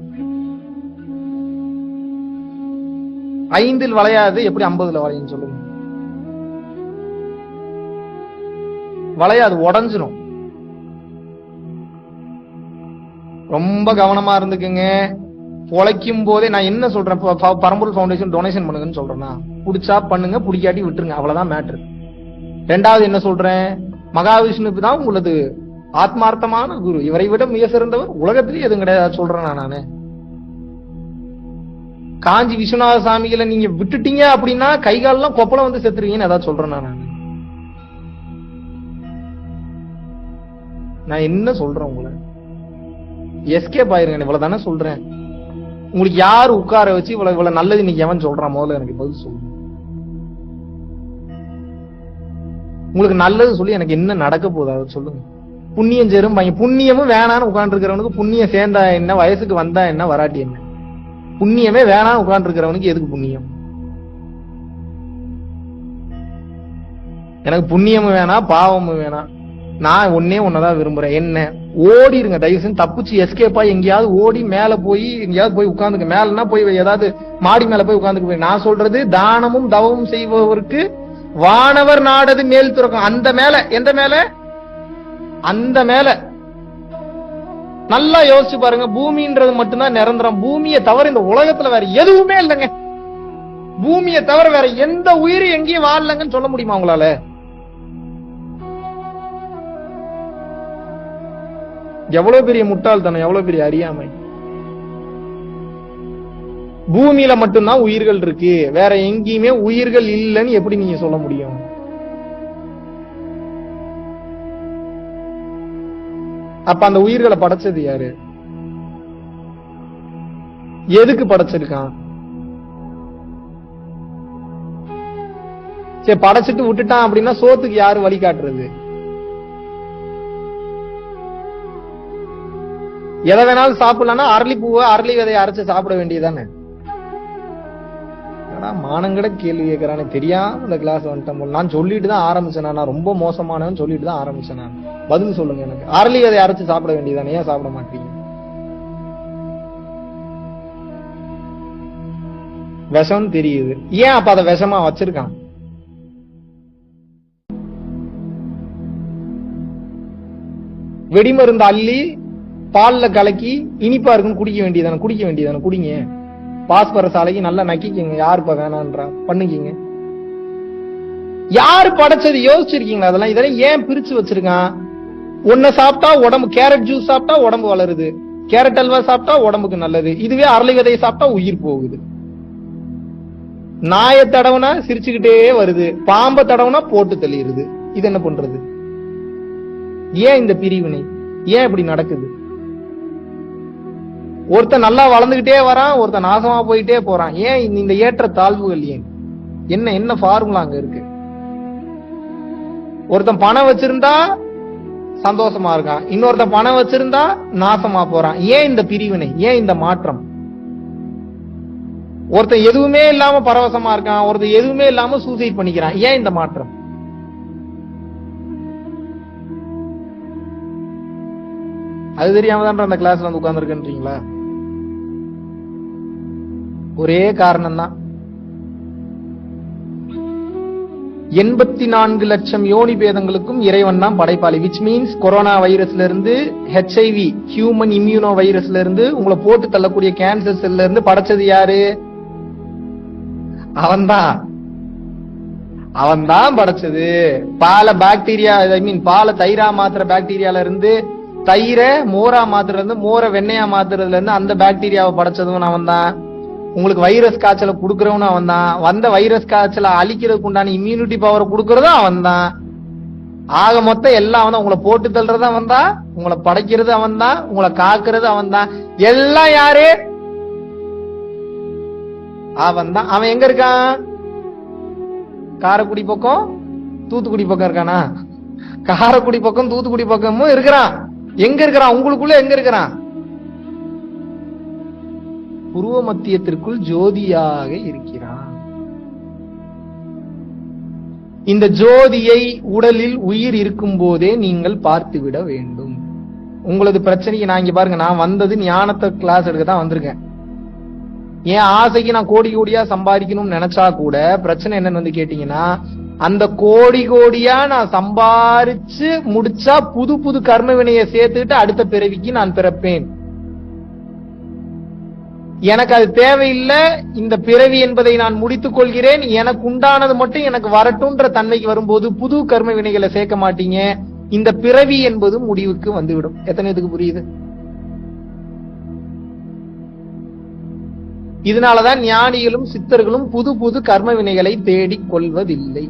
5 வளையாது, எப்படி 50 வளையும் சொல்லுங்க? வளையாது, உடஞ்சிரும். ரொம்ப கவனமா இருந்துக்குங்க. பொழைக்கும் போதே நான் என்ன சொல்றேன், பரம்பொருள் ஃபவுண்டேஷன் டொனேஷன் பண்ணுங்கன்னு சொல்றேன்னா, புடிச்சா பண்ணுங்க, புடிக்காட்டி விட்டுருங்க, அவ்வளவுதான் மேட்ரு. ரெண்டாவது என்ன சொல்றேன், மகாவிஷ்ணுக்கு தான் உங்களது ஆத்மார்த்தமான குரு. இவரை விட மிக சிறந்தவர் உலகத்திலேயே எதுவும் கிடையாது சொல்றேன் நானு. காஞ்சி விஸ்வநாத சாமிகளை நீங்க விட்டுட்டீங்க அப்படின்னா கைகாலெல்லாம் கொப்பளம் வந்து செத்துருவீங்கன்னு ஏதாவது சொல்றேன் நானு. நான் என்ன சொல்றேன், உங்களை எஸ்கேப் ஆயிருங்க, இவ்வளவு தானே சொல்றேன். உங்களுக்கு யாரு உட்கார வச்சு இவ்வளவு நல்லது இன்னைக்கு எவன் சொல்றான்? முதல்ல எனக்கு பதில் சொல்லுங்க. உங்களுக்கு நல்லது சொல்லி எனக்கு என்ன நடக்க போகுது அதை சொல்லுங்க. புண்ணியம் சேரும். புண்ணியமும் வேணான்னு உட்கார்ந்து இருக்கிறவனுக்கு புண்ணியம் சேர்ந்தா என்ன, வயசுக்கு வந்தா என்ன, வராட்டி என்ன? புண்ணியமே வேணாம் உட்கார்ந்து இருக்கிறவனுக்கு எதுக்கு புண்ணியம்? எனக்கு புண்ணியமும் வேணாம், பாவமும் வேணாம். நான் ஒன்னதான் விரும்புறேன். என்ன? ஓடிருங்க தயவு செஞ்சு. தப்பிச்சு எஸ்கேப்பா எங்கேயாவது ஓடி மேல போய் எங்கேயாவது போய் உட்கார்ந்துக்க. மேலன்னா போய் ஏதாவது மாடி மேல போய் உட்கார்ந்துக்க. நான் சொல்றது தானமும் தவமும் செய்பவருக்கு வானவர் நாடது மேல் துறக்கும். அந்த மேல, எந்த மேல? அந்த மேல. நல்லா யோசிச்சு பாருங்க. பூமின்றது மட்டும்தான் நிரந்தரம். பூமியை தவிர இந்த உலகத்துல வேற எதுவுமே இல்லைங்க. பூமியை தவிர வேற எந்த உயிர் எங்கேயும் வாழலங்கன்னு சொல்ல முடியுமா உங்களால? எவ்வளவு பெரிய முட்டாள்தனம், எவ்வளவு பெரிய அறியாமை. பூமியில மட்டும்தான் உயிர்கள் இருக்கு, வேற எங்கேயுமே உயிர்கள் இல்லைன்னு எப்படி நீங்க சொல்ல முடியும்? அப்ப அந்த உயிர்களை படைச்சது யாரு? எதுக்கு படைச்சிருக்கான்? சரி, படைச்சிட்டு விட்டுட்டான் அப்படின்னா சோத்துக்கு யாரு வழிகாட்டுறது? எதை வேணாலும் சாப்பிடலாம்னா அரளி பூவை அரளி விதையை அரைச்சு சாப்பிட வேண்டியதானே? மானங்கட கேள்வி கேட்கறானே, தெரியாம இந்த கிளாஸ் வந்துட்டேன். நான் சொல்லிட்டு தான் ஆரம்பிச்சேன், நான் ரொம்ப மோசமானவன் சொல்லிட்டு தான் ஆரம்பிச்சேன். நான் பதில் சொல்லுங்க எனக்கு. அரளி விதையை அரைச்சு சாப்பிட வேண்டியதானே, ஏன் சாப்பிட மாட்டீங்க? விஷம் தெரியுது, ஏன் அப்ப அதை விஷமா வச்சிருக்கான்? வெடிமருந்து அள்ளி பால்ல கலக்கி இனிப்பா இருக்குன்னு குடிக்க வேண்டியதானே, குடிங்க. பாஸ்பரஸ் அலைக்கு நல்லா நக்கிக்கங்க. யாருப்பா வேணான்றா? பண்ணுங்க. யாரு படைச்சது யோசிச்சிருக்கீங்களா? இதெல்லாம் ஏன் பிரிச்சு வச்சிருக்கான்? ஒன்ன சாப்பிட்டா உடம்பு, கேரட் ஜூஸ் சாப்பிட்டா உடம்பு வளருது, கேரட் அல்வா சாப்பிட்டா உடம்புக்கு நல்லது. இதுவே அரளி விதையை சாப்பிட்டா உயிர் போகுது. நாய தடவுனா சிரிச்சுக்கிட்டே வருது, பாம்பை தடவுனா போட்டு தெளியுது. இது என்ன பண்றது? ஏன் இந்த பிரிவினை? ஏன் இப்படி நடக்குது? ஒருத்தன் நல்லா வளர்ந்துகிட்டே வரான், ஒருத்தன் நாசமா போயிட்டே போறான். ஏன் இந்த ஏற்ற தாழ்வுகள்? ஏன்? என்ன ஃபார்முலா அங்க இருக்கு? ஒருத்தன் பணம் வச்சிருந்தா சந்தோஷமா இருக்கான், இன்னொருத்தன் பணம் வச்சிருந்தா நாசமா போறான். ஏன் இந்த பிரிவினை? ஏன் இந்த மாற்றம்? ஒருத்தன் எதுவுமே இல்லாம பரவசமா இருக்கான், ஒருத்தன் எதுவுமே இல்லாம சூசைட் பண்ணிக்கிறான். ஏன் இந்த மாற்றம்? அது தெரியாம தான் அந்த கிளாஸ்ல வந்து உட்கார்ந்துருக்கீங்களா? ஒரே காரணம் தான். 84 லட்சம் யோனி பேதங்களுக்கும் இறைவன் தான் படைப்பாளி. விச் மீன்ஸ் கொரோனா வைரஸ்ல இருந்து, HIV ஹியூமன் இம்யூனோ வைரஸ்ல இருந்து, உங்களை போட்டு தள்ளக்கூடிய கேன்சர் செல்ல இருந்து படைச்சது யாரு? அவன்தான் படைச்சது. பால பாக்டீரியா, பால தயிரா மாத்திர பாக்டீரியால இருந்து, தயிரை மோரா மாத்துறதுல இருந்து, மோர வெண்ணையா மாத்துறதுல இருந்து அந்த பாக்டீரியாவை படைச்சதும் அவன் தான். உங்களுக்கு வைரஸ் காய்ச்சலை கொடுக்கறவனும் அவன் தான். வந்த வைரஸ் காய்ச்சலை அழிக்கிறதுக்கு உண்டான இம்யூனிட்டி பவரை கொடுக்கறதும் அவன் தான். ஆக மொத்தம் எல்லாம் அவன் தான். உங்களை போட்டு தள்ளுறது அவன் தான், உங்களை படைக்கிறது அவன் தான், உங்களை காக்குறது அவன் தான். எல்லாம் யாரு? அவன் தான். அவன் எங்க இருக்கான்? காரைக்குடி பக்கம் தூத்துக்குடி பக்கம் இருக்கானா? காரைக்குடி பக்கம் தூத்துக்குடி பக்கமும் இருக்கிறான். எங்க இருக்கிறான்? உங்களுக்குள்ள எங்க இருக்கிறான்? புருவ மத்தியத்திற்குள் ஜோதியாக இருக்கிறான். இந்த ஜோதியை உடலில் உயிர் இருக்கும் போதே நீங்கள் பார்த்து விட வேண்டும். உங்களது பிரச்சனைக்கு நான் இங்க பாருங்க, நான் வந்தது ஞானத்தை கிளாஸ் எடுக்க தான் வந்திருக்கேன். என் ஆசைக்கு நான் கோடி கோடியா சம்பாதிக்கணும்னு நினைச்சா கூட பிரச்சனை என்னன்னு வந்து கேட்டீங்கன்னா, அந்த கோடி கோடியா நான் சம்பாரிச்சு முடிச்சா புது புது கர்ம வினையை சேர்த்துக்கிட்டு அடுத்த பிறவிக்கு நான் பிறப்பேன். எனக்கு அது தேவையில்லை. இந்த பிறவி என்பதை நான் முடித்துக் கொள்கிறேன், எனக்கு உண்டானது மட்டும் எனக்கு வரட்டும்ன்ற தன்மைக்கு வரும்போது புது கர்ம வினைகளை சேர்க்க மாட்டீங்க. இந்த பிறவி என்பது முடிவுக்கு வந்துவிடும். எத்தனை இதுக்கு புரியுது? இதனாலதான் ஞானிகளும் சித்தர்களும் புது புது கர்ம வினைகளை தேடிக் கொள்வதில்லை.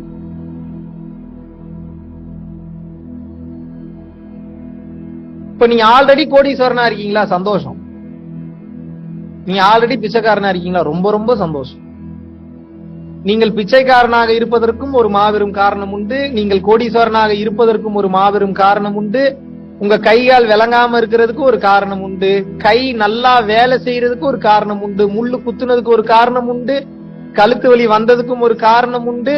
இப்ப நீங்க ஆல்ரெடி கோடீஸ்வரனா இருக்கீங்களா? சந்தோஷம். நீங்க ஆல்ரெடி பிச்சைக்காரனா இருக்கீங்களா? ரொம்ப ரொம்ப சந்தோஷம். நீங்கள் பிச்சைக்காரனாக இருப்பதற்கும் ஒரு மாபெரும் காரணம் உண்டு, நீங்கள் கோடீஸ்வரனாக இருப்பதற்கும் ஒரு மாபெரும் காரணம் உண்டு, உங்க கையால் விளங்காம இருக்கிறதுக்கு ஒரு காரணம் உண்டு, கை நல்லா வேலை செய்யறதுக்கு ஒரு காரணம் உண்டு, முள்ளு குத்துனதுக்கு ஒரு காரணம் உண்டு, கழுத்து வலி வந்ததுக்கும் ஒரு காரணம் உண்டு,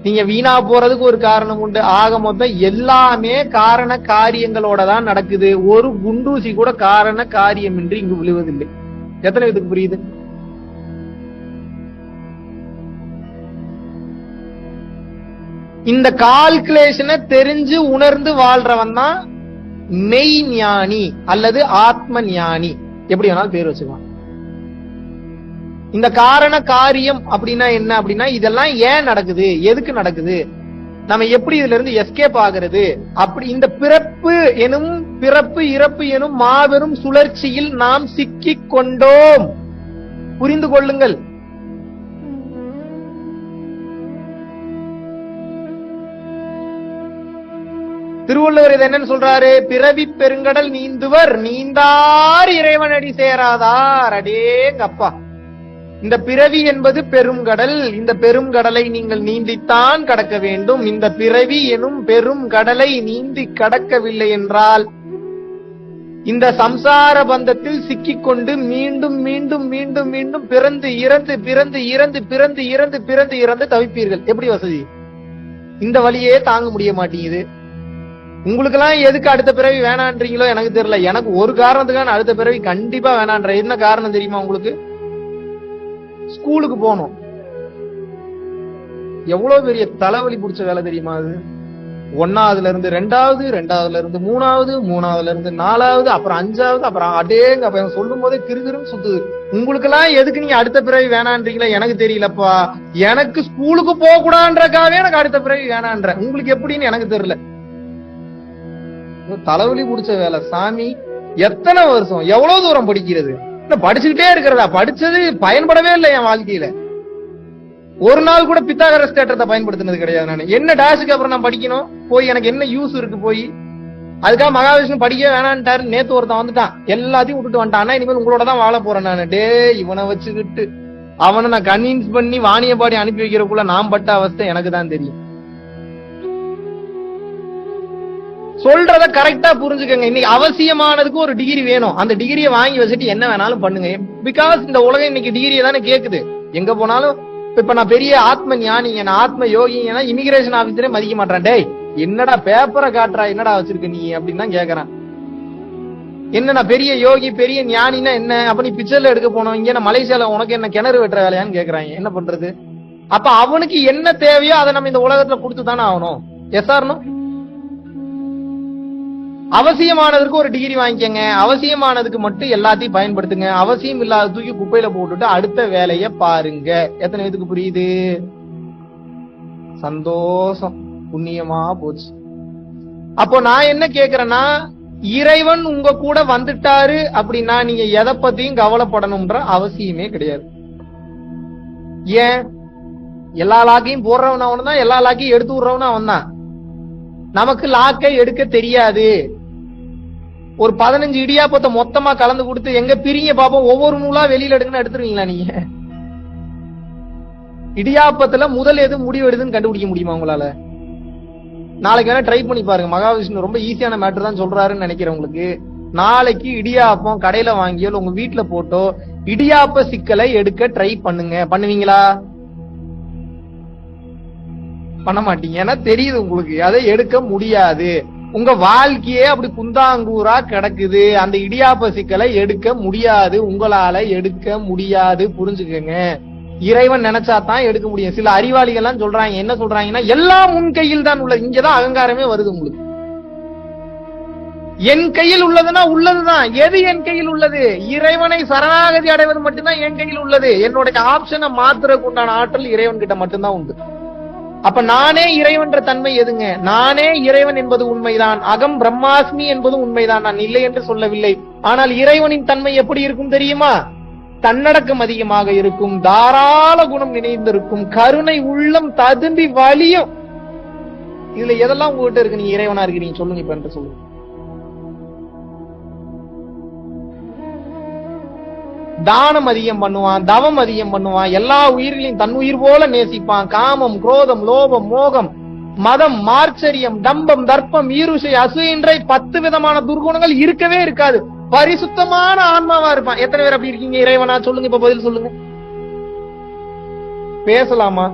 நீங்க வீணா போறதுக்கு ஒரு காரணம் உண்டு. ஆக மொத்தம் எல்லாமே காரண காரியங்களோட தான் நடக்குது. ஒரு குண்டூசி கூட காரண காரியம் என்று இங்கு விழுவதில்லை. எத்தனை இதுக்கு புரியுது? இந்த கால்குலேஷனை தெரிஞ்சு உணர்ந்து வாழ்றவன் தான் மெய் ஞானி அல்லது ஆத்ம ஞானி, எப்படி வேணாலும் பேர் வச்சுக்கலாம். இந்த காரண காரியம் அப்படின்னா என்ன அப்படின்னா, இதெல்லாம் ஏன் நடக்குது, எதுக்கு நடக்குது, நம்ம எப்படி இதுல இருந்து எஸ்கேப் ஆகிறது, அப்படி இந்த பிறப்பு இறப்பு எனும் மாபெரும் சுழற்சியில் நாம் சிக்கிக் கொண்டோம். புரிந்து கொள்ளுங்கள். திருவள்ளுவர் இதை என்னன்னு சொல்றாரு? பிறவி பெருங்கடல் நீந்துவர் நீந்தார் இறைவனடி சேராதார். அடேங்கப்பா, இந்த பிறவி என்பது பெரும் கடல். இந்த பெரும் கடலை நீங்கள் நீந்தித்தான் கடக்க வேண்டும். இந்த பிறவி எனும் பெரும் கடலை நீந்தி கடக்கவில்லை என்றால் இந்த சம்சார பந்தத்தில் சிக்கிக்கொண்டு மீண்டும் மீண்டும் மீண்டும் மீண்டும் பிறந்து இறந்து பிறந்து இறந்து பிறந்து இறந்து பிறந்து இறந்து தவிப்பீர்கள். எப்படி வசதி? இந்த வழியே தாங்க முடிய மாட்டேங்குது. உங்களுக்கு எல்லாம் எதுக்கு அடுத்த பிறவி வேணான்றீங்களோ எனக்கு தெரியல. எனக்கு ஒரு காரணத்துக்கான அடுத்த பிறவி கண்டிப்பா வேணான்ற. என்ன காரணம் தெரியுமா உங்களுக்கு? ஸ்கூலுக்கு போகணும். எவ்வளவு பெரிய தலைவலி பிடிச்ச வேலை தெரியுமா அது? 1ஆவதுல இருந்து 2ஆவது, 2ஆவதுல இருந்து 3ஆவது, 3ஆவதுல இருந்து 4ஆவது, அப்புறம் 5ஆவது, அப்புறம் அடேங்க அப்ப சொல்லும் போதே கிருகிருன்னு சுத்துது. உங்களுக்கு எல்லாம் எதுக்கு நீங்க அடுத்த பிறவி வேணான்றீங்களா எனக்கு தெரியலப்பா. எனக்கு ஸ்கூலுக்கு போக கூடாதுன்றக்காகவே எனக்கு அடுத்த பிறவி வேணான்ற. உங்களுக்கு எப்படின்னு எனக்கு தெரியல. தலைவலி பிடிச்ச வேலை சாமி. எத்தனை வருஷம் எவ்வளவு தூரம் படிக்கிறது? படிச்சுக்கிட்டே இருக்கிறதா? படிச்சது பயன்படவே இல்லை என் வாழ்க்கையில. ஒரு நாள் கூட பித்தாகரஸ் தேற்றத்தை பயன்படுத்தினது கிடையாது. நான் என்ன டாஷுக்கு அப்புறம் நான் படிக்கணும்? போய் எனக்கு என்ன யூஸ் இருக்கு? போய் அதுக்காக மகாவிஷ்ணு படிக்க வேணான்ட்டாரு. நேத்து ஒருத்தன் வந்துட்டான், எல்லாத்தையும் விட்டுட்டு வந்துட்டான். இனிமேல் உங்களோட தான் வாழ போறேன் நானு. டே, இவனை வச்சுக்கிட்டு அவனை நான் கன்வின்ஸ் பண்ணி வாணியபாடி அனுப்பி வைக்கிறக்குள்ள நான் பட்ட அவஸ்தை எனக்கு தான் தெரியும். சொல்றத கரெக்டா புரிஞ்சுக்கங்க. இன்னைக்கு அவசியமானதுக்கு ஒரு டிகிரி வேணும். அந்த டிகிரியை வாங்கி வச்சுட்டு என்ன வேணாலும் பண்ணுங்க. பிகாஸ் இந்த உலகம் இன்னைக்கு டிகிரியை தானே கேக்குது. எங்க போனாலும் இப்ப நான் பெரிய ஆத்ம ஞானிங்க, நான் ஆத்ம யோகிங்கன்னா இமிகிரேஷன் ஆபீசரே மதிக்க மாட்டேன். டேய், என்னடா பேப்பரை காட்டுறா, என்னடா வச்சிருக்க நீ அப்படின்னு தான் கேக்குறான். என்ன நான் பெரிய யோகி பெரிய ஞானின்னா என்ன? அப்ப நீ பிக்சர்ல எடுக்க போனோம், இங்க நான் மலேசியால உனக்கு என்ன கிணறு வெட்டுற வேலையான்னு கேக்குறாங்க. என்ன பண்றது? அப்ப அவனுக்கு என்ன தேவையோ அதை நம்ம இந்த உலகத்துல கொடுத்து தானே ஆகணும். S or no? அவசியமானதுக்கு ஒரு டிகிரி வாங்கிக்கங்க. அவசியமானதுக்கு மட்டும் எல்லாத்தையும் பயன்படுத்துங்க. அவசியம் இல்லாத தூக்கி குப்பையில போட்டுட்டு அடுத்த வேலைய பாருங்க. எத்தனை பேருக்கு புரியுது? சந்தோஷம், புண்ணியமா போச்சு. அப்போ நான் என்ன கேக்குறேன்னா, இறைவன் உங்க கூட வந்துட்டாரு அப்படின்னா நீங்க எதை பத்தியும் கவலைப்படணும்ன்ற அவசியமே கிடையாது. ஏன்? எல்லா லாக்கையும் போடுறவன் அவன் தான், எல்லா லாக்கையும் எடுத்து விடுறவன் அவன் தான். நமக்கு லாக்கை எடுக்க தெரியாது. ஒரு 15 இடியாப்பத்தை மொத்தமா கலந்து கொடுத்து எங்க பிரிங்க பாப்போம், ஒவ்வொரு நூலா வெளியில எடுங்கன்னு எடுத்துருவீங்களா நீங்க? இடியாப்பத்துல முதல் எது முடிவு எடுதுன்னு கண்டுபிடிக்க முடியுமா உங்களால? நாளைக்கு வேணா ட்ரை பண்ணி பாருங்க. மகாவிஷ்ணு ரொம்ப ஈஸியான மேட்டர் தான் சொல்றாருன்னு நினைக்கிறவங்களுக்கு நாளைக்கு இடியாப்பம் கடையில வாங்கியோ உங்க வீட்டுல போட்டோ இடியாப்ப சிக்கலை எடுக்க ட்ரை பண்ணுங்க. பண்ணுவீங்களா? பண்ண மாட்டீங்க. ஏன்னா தெரியுது உங்களுக்கு அதை எடுக்க முடியாது. உங்க வாழ்க்கையே அப்படி குந்தாங்கூரா கிடக்குது. அந்த இடியாப்ப சிக்கலை எடுக்க முடியாது, உங்களால எடுக்க முடியாது. புரிஞ்சுக்கங்க. இறைவன் நினைச்சாதான் எடுக்க முடியும். சில அறிவாளிகள் எல்லாம் சொல்றாங்க, என்ன சொல்றாங்கன்னா எல்லாம் உன் கையில் தான் உள்ளது. இங்கதான் அகங்காரமே வருது உங்களுக்கு. என் கையில் உள்ளதுன்னா உள்ளதுதான். எது என் கையில் உள்ளது? இறைவனை சரணாகதி அடைவது மட்டும்தான் என் கையில் உள்ளது. என்னுடைய ஆப்ஷனை மாத்துறதுக்கு உண்டான ஆற்றல் இறைவன் கிட்ட மட்டும்தான் உண்டு. அப்ப நானே இறைவன்ற தன்மை எதுங்க? நானே இறைவன் என்பது உண்மைதான். அகம் பிரம்மாஸ்மி என்பது உண்மைதான். நான் இல்லை என்று சொல்லவில்லை. ஆனால் இறைவனின் தன்மை எப்படி இருக்கும் தெரியுமா? தன்னடக்கம் அதிகமாக இருக்கும், தாராள குணம் நினைந்திருக்கும், கருணை உள்ளம் ததும்பி வலியும். இதுல எதெல்லாம் உங்ககிட்ட இருக்கு? நீங்க இறைவனா இருக்கிறீங்க சொல்லுங்க இப்ப என்று சொல்லுங்க. தானம் அதிகம் பண்ணுவான், தவம் அதிகம் பண்ணுவான், எல்லா உயிர்களையும் தன் உயிர் போல நேசிப்பான். காமம், குரோதம், லோபம், மோகம், மதம், மார்ச்சரியம், டம்பம், தர்ப்பம், ஈருஷை, அசூயின்றை 10 விதமான துர்குணங்கள் இருக்கவே இருக்காது. பரிசுத்தமான ஆன்மாவா இருப்பான். எத்தனை பேர் அப்படி இருக்கீங்க இறைவனா? சொல்லுங்க இப்ப பதில் சொல்லுங்க. பேசலாமா?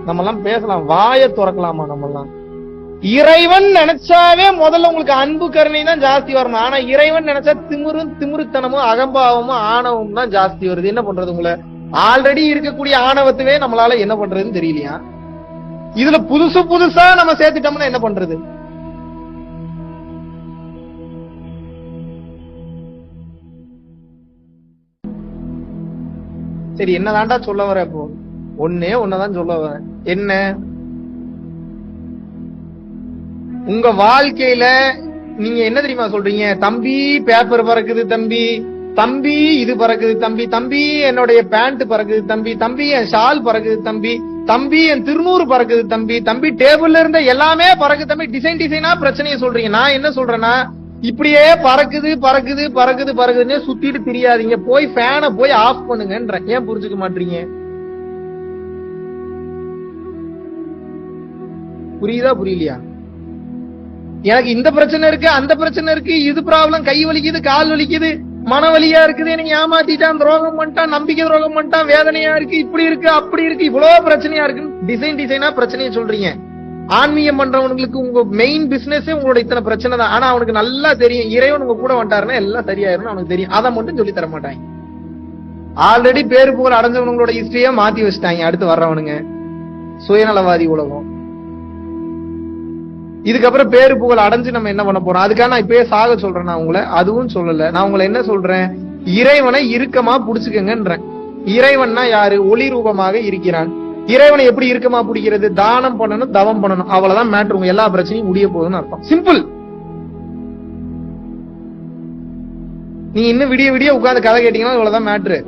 நம்ம எல்லாம் பேசலாம், வாயை திறக்கலாமா? நம்ம எல்லாம் இறைவன் நினைச்சாவே முதல்ல உங்களுக்கு அன்பு கருணை தான் ஜாஸ்தி வரணும். ஆனா இறைவன் நினைச்சா திமிருத்தனமும் அகம்பாவமும் ஆணவம் தான் ஜாஸ்தி வருது. என்ன பண்றது? உங்களை ஆல்ரெடி இருக்கக்கூடிய ஆணவத்துவே நம்மளால என்ன பண்றதுன்னு தெரியலையா? இதுல புதுசா நம்ம சேர்த்துட்டோம்னா என்ன பண்றது? சரி, என்னதான்டா சொல்ல வர? இப்போ ஒன்னதான் சொல்ல வர. என்ன? உங்க வாழ்க்கையில நீங்க என்ன தெரியுமா சொல்றீங்க? தம்பி பேப்பர் பறக்குது, தம்பி தம்பி இது பறக்குது, தம்பி தம்பி என்னுடைய பேண்ட் பறக்குது, தம்பி தம்பி என் ஷால் பறக்குது, தம்பி தம்பி என் திருநூறு பறக்குது தம்பி, தம்பி டேபிள்ல இருந்த எல்லாமே பறக்கு தம்பி, டிசைனா பிரச்சனையை சொல்றீங்க. நான் என்ன சொல்றேன்னா, இப்படியே பறக்குது பறக்குது பறக்குது பறக்குதுன்னு சுத்திட்டு தெரியாதீங்க, போய் ஃபேனை போய் ஆஃப் பண்ணுங்கன்ற. ஏன் புரிஞ்சுக்க மாட்டீங்க? புரியுதா புரியலையா? எனக்கு இந்த பிரச்சனை இருக்கு, அந்த பிரச்சனை இருக்கு, இது ப்ராப்ளம், கை வலிக்குது, கால் வலிக்குது, மனவலியா இருக்குது, எனக்கு ஏமாத்திட்டான், துரோகம் பண்ணிட்டான், நம்பிக்கை துரோகம் பண்ணிட்டான், வேதனையா இருக்கு, இப்படி இருக்கு அப்படி இருக்கு, இவ்வளவு பிரச்சனையா இருக்கு, டிசைனா பிரச்சனையை சொல்றீங்க. ஆன்மீகம் பண்றவங்களுக்கு உங்க மெயின் பிசினஸே உங்களோட இத்தனை பிரச்சனை தான். ஆனா அவனுக்கு நல்லா தெரியும், இறைவன் உங்க கூட வந்துட்டாருன்னா எல்லாம் சரியாயிரும்னு அவனுக்கு தெரியும். அதை மட்டும் சொல்லி தர மாட்டாங்க. ஆல்ரெடி பேரு புகழ் அடைஞ்சவங்களோட ஹிஸ்டரியா மாத்தி வச்சுட்டாங்க. அடுத்து வர்றவனுங்க சுயநலவாதி உலகம். இதுக்கப்புறம் பேரு புகழ் அடைஞ்சு நம்ம என்ன பண்ண போறோம்? அதுக்காக நான் இப்பயே சாக சொல்றேன். நான் உங்களை அதுவும் சொல்லல. நான் உங்களை என்ன சொல்றேன், இறைவனை இறுக்கமா புடிச்சுக்கங்கன்றேன். இறைவன்னா யாரு? ஒளி ரூபமாக இருக்கிறான். இறைவனை எப்படி இறுக்கமா பிடிக்கிறது? தானம் பண்ணணும், தவம் பண்ணணும், அவ்வளவுதான் மேட்ரு. உங்க எல்லா பிரச்சனையும் முடிய போகுதுன்னு அர்த்தம். சிம்பிள். நீங்க இன்னும் விடிய விடிய உட்கார்ந்து கதை கேட்டீங்கன்னா இவ்வளவுதான் மேட்ரு.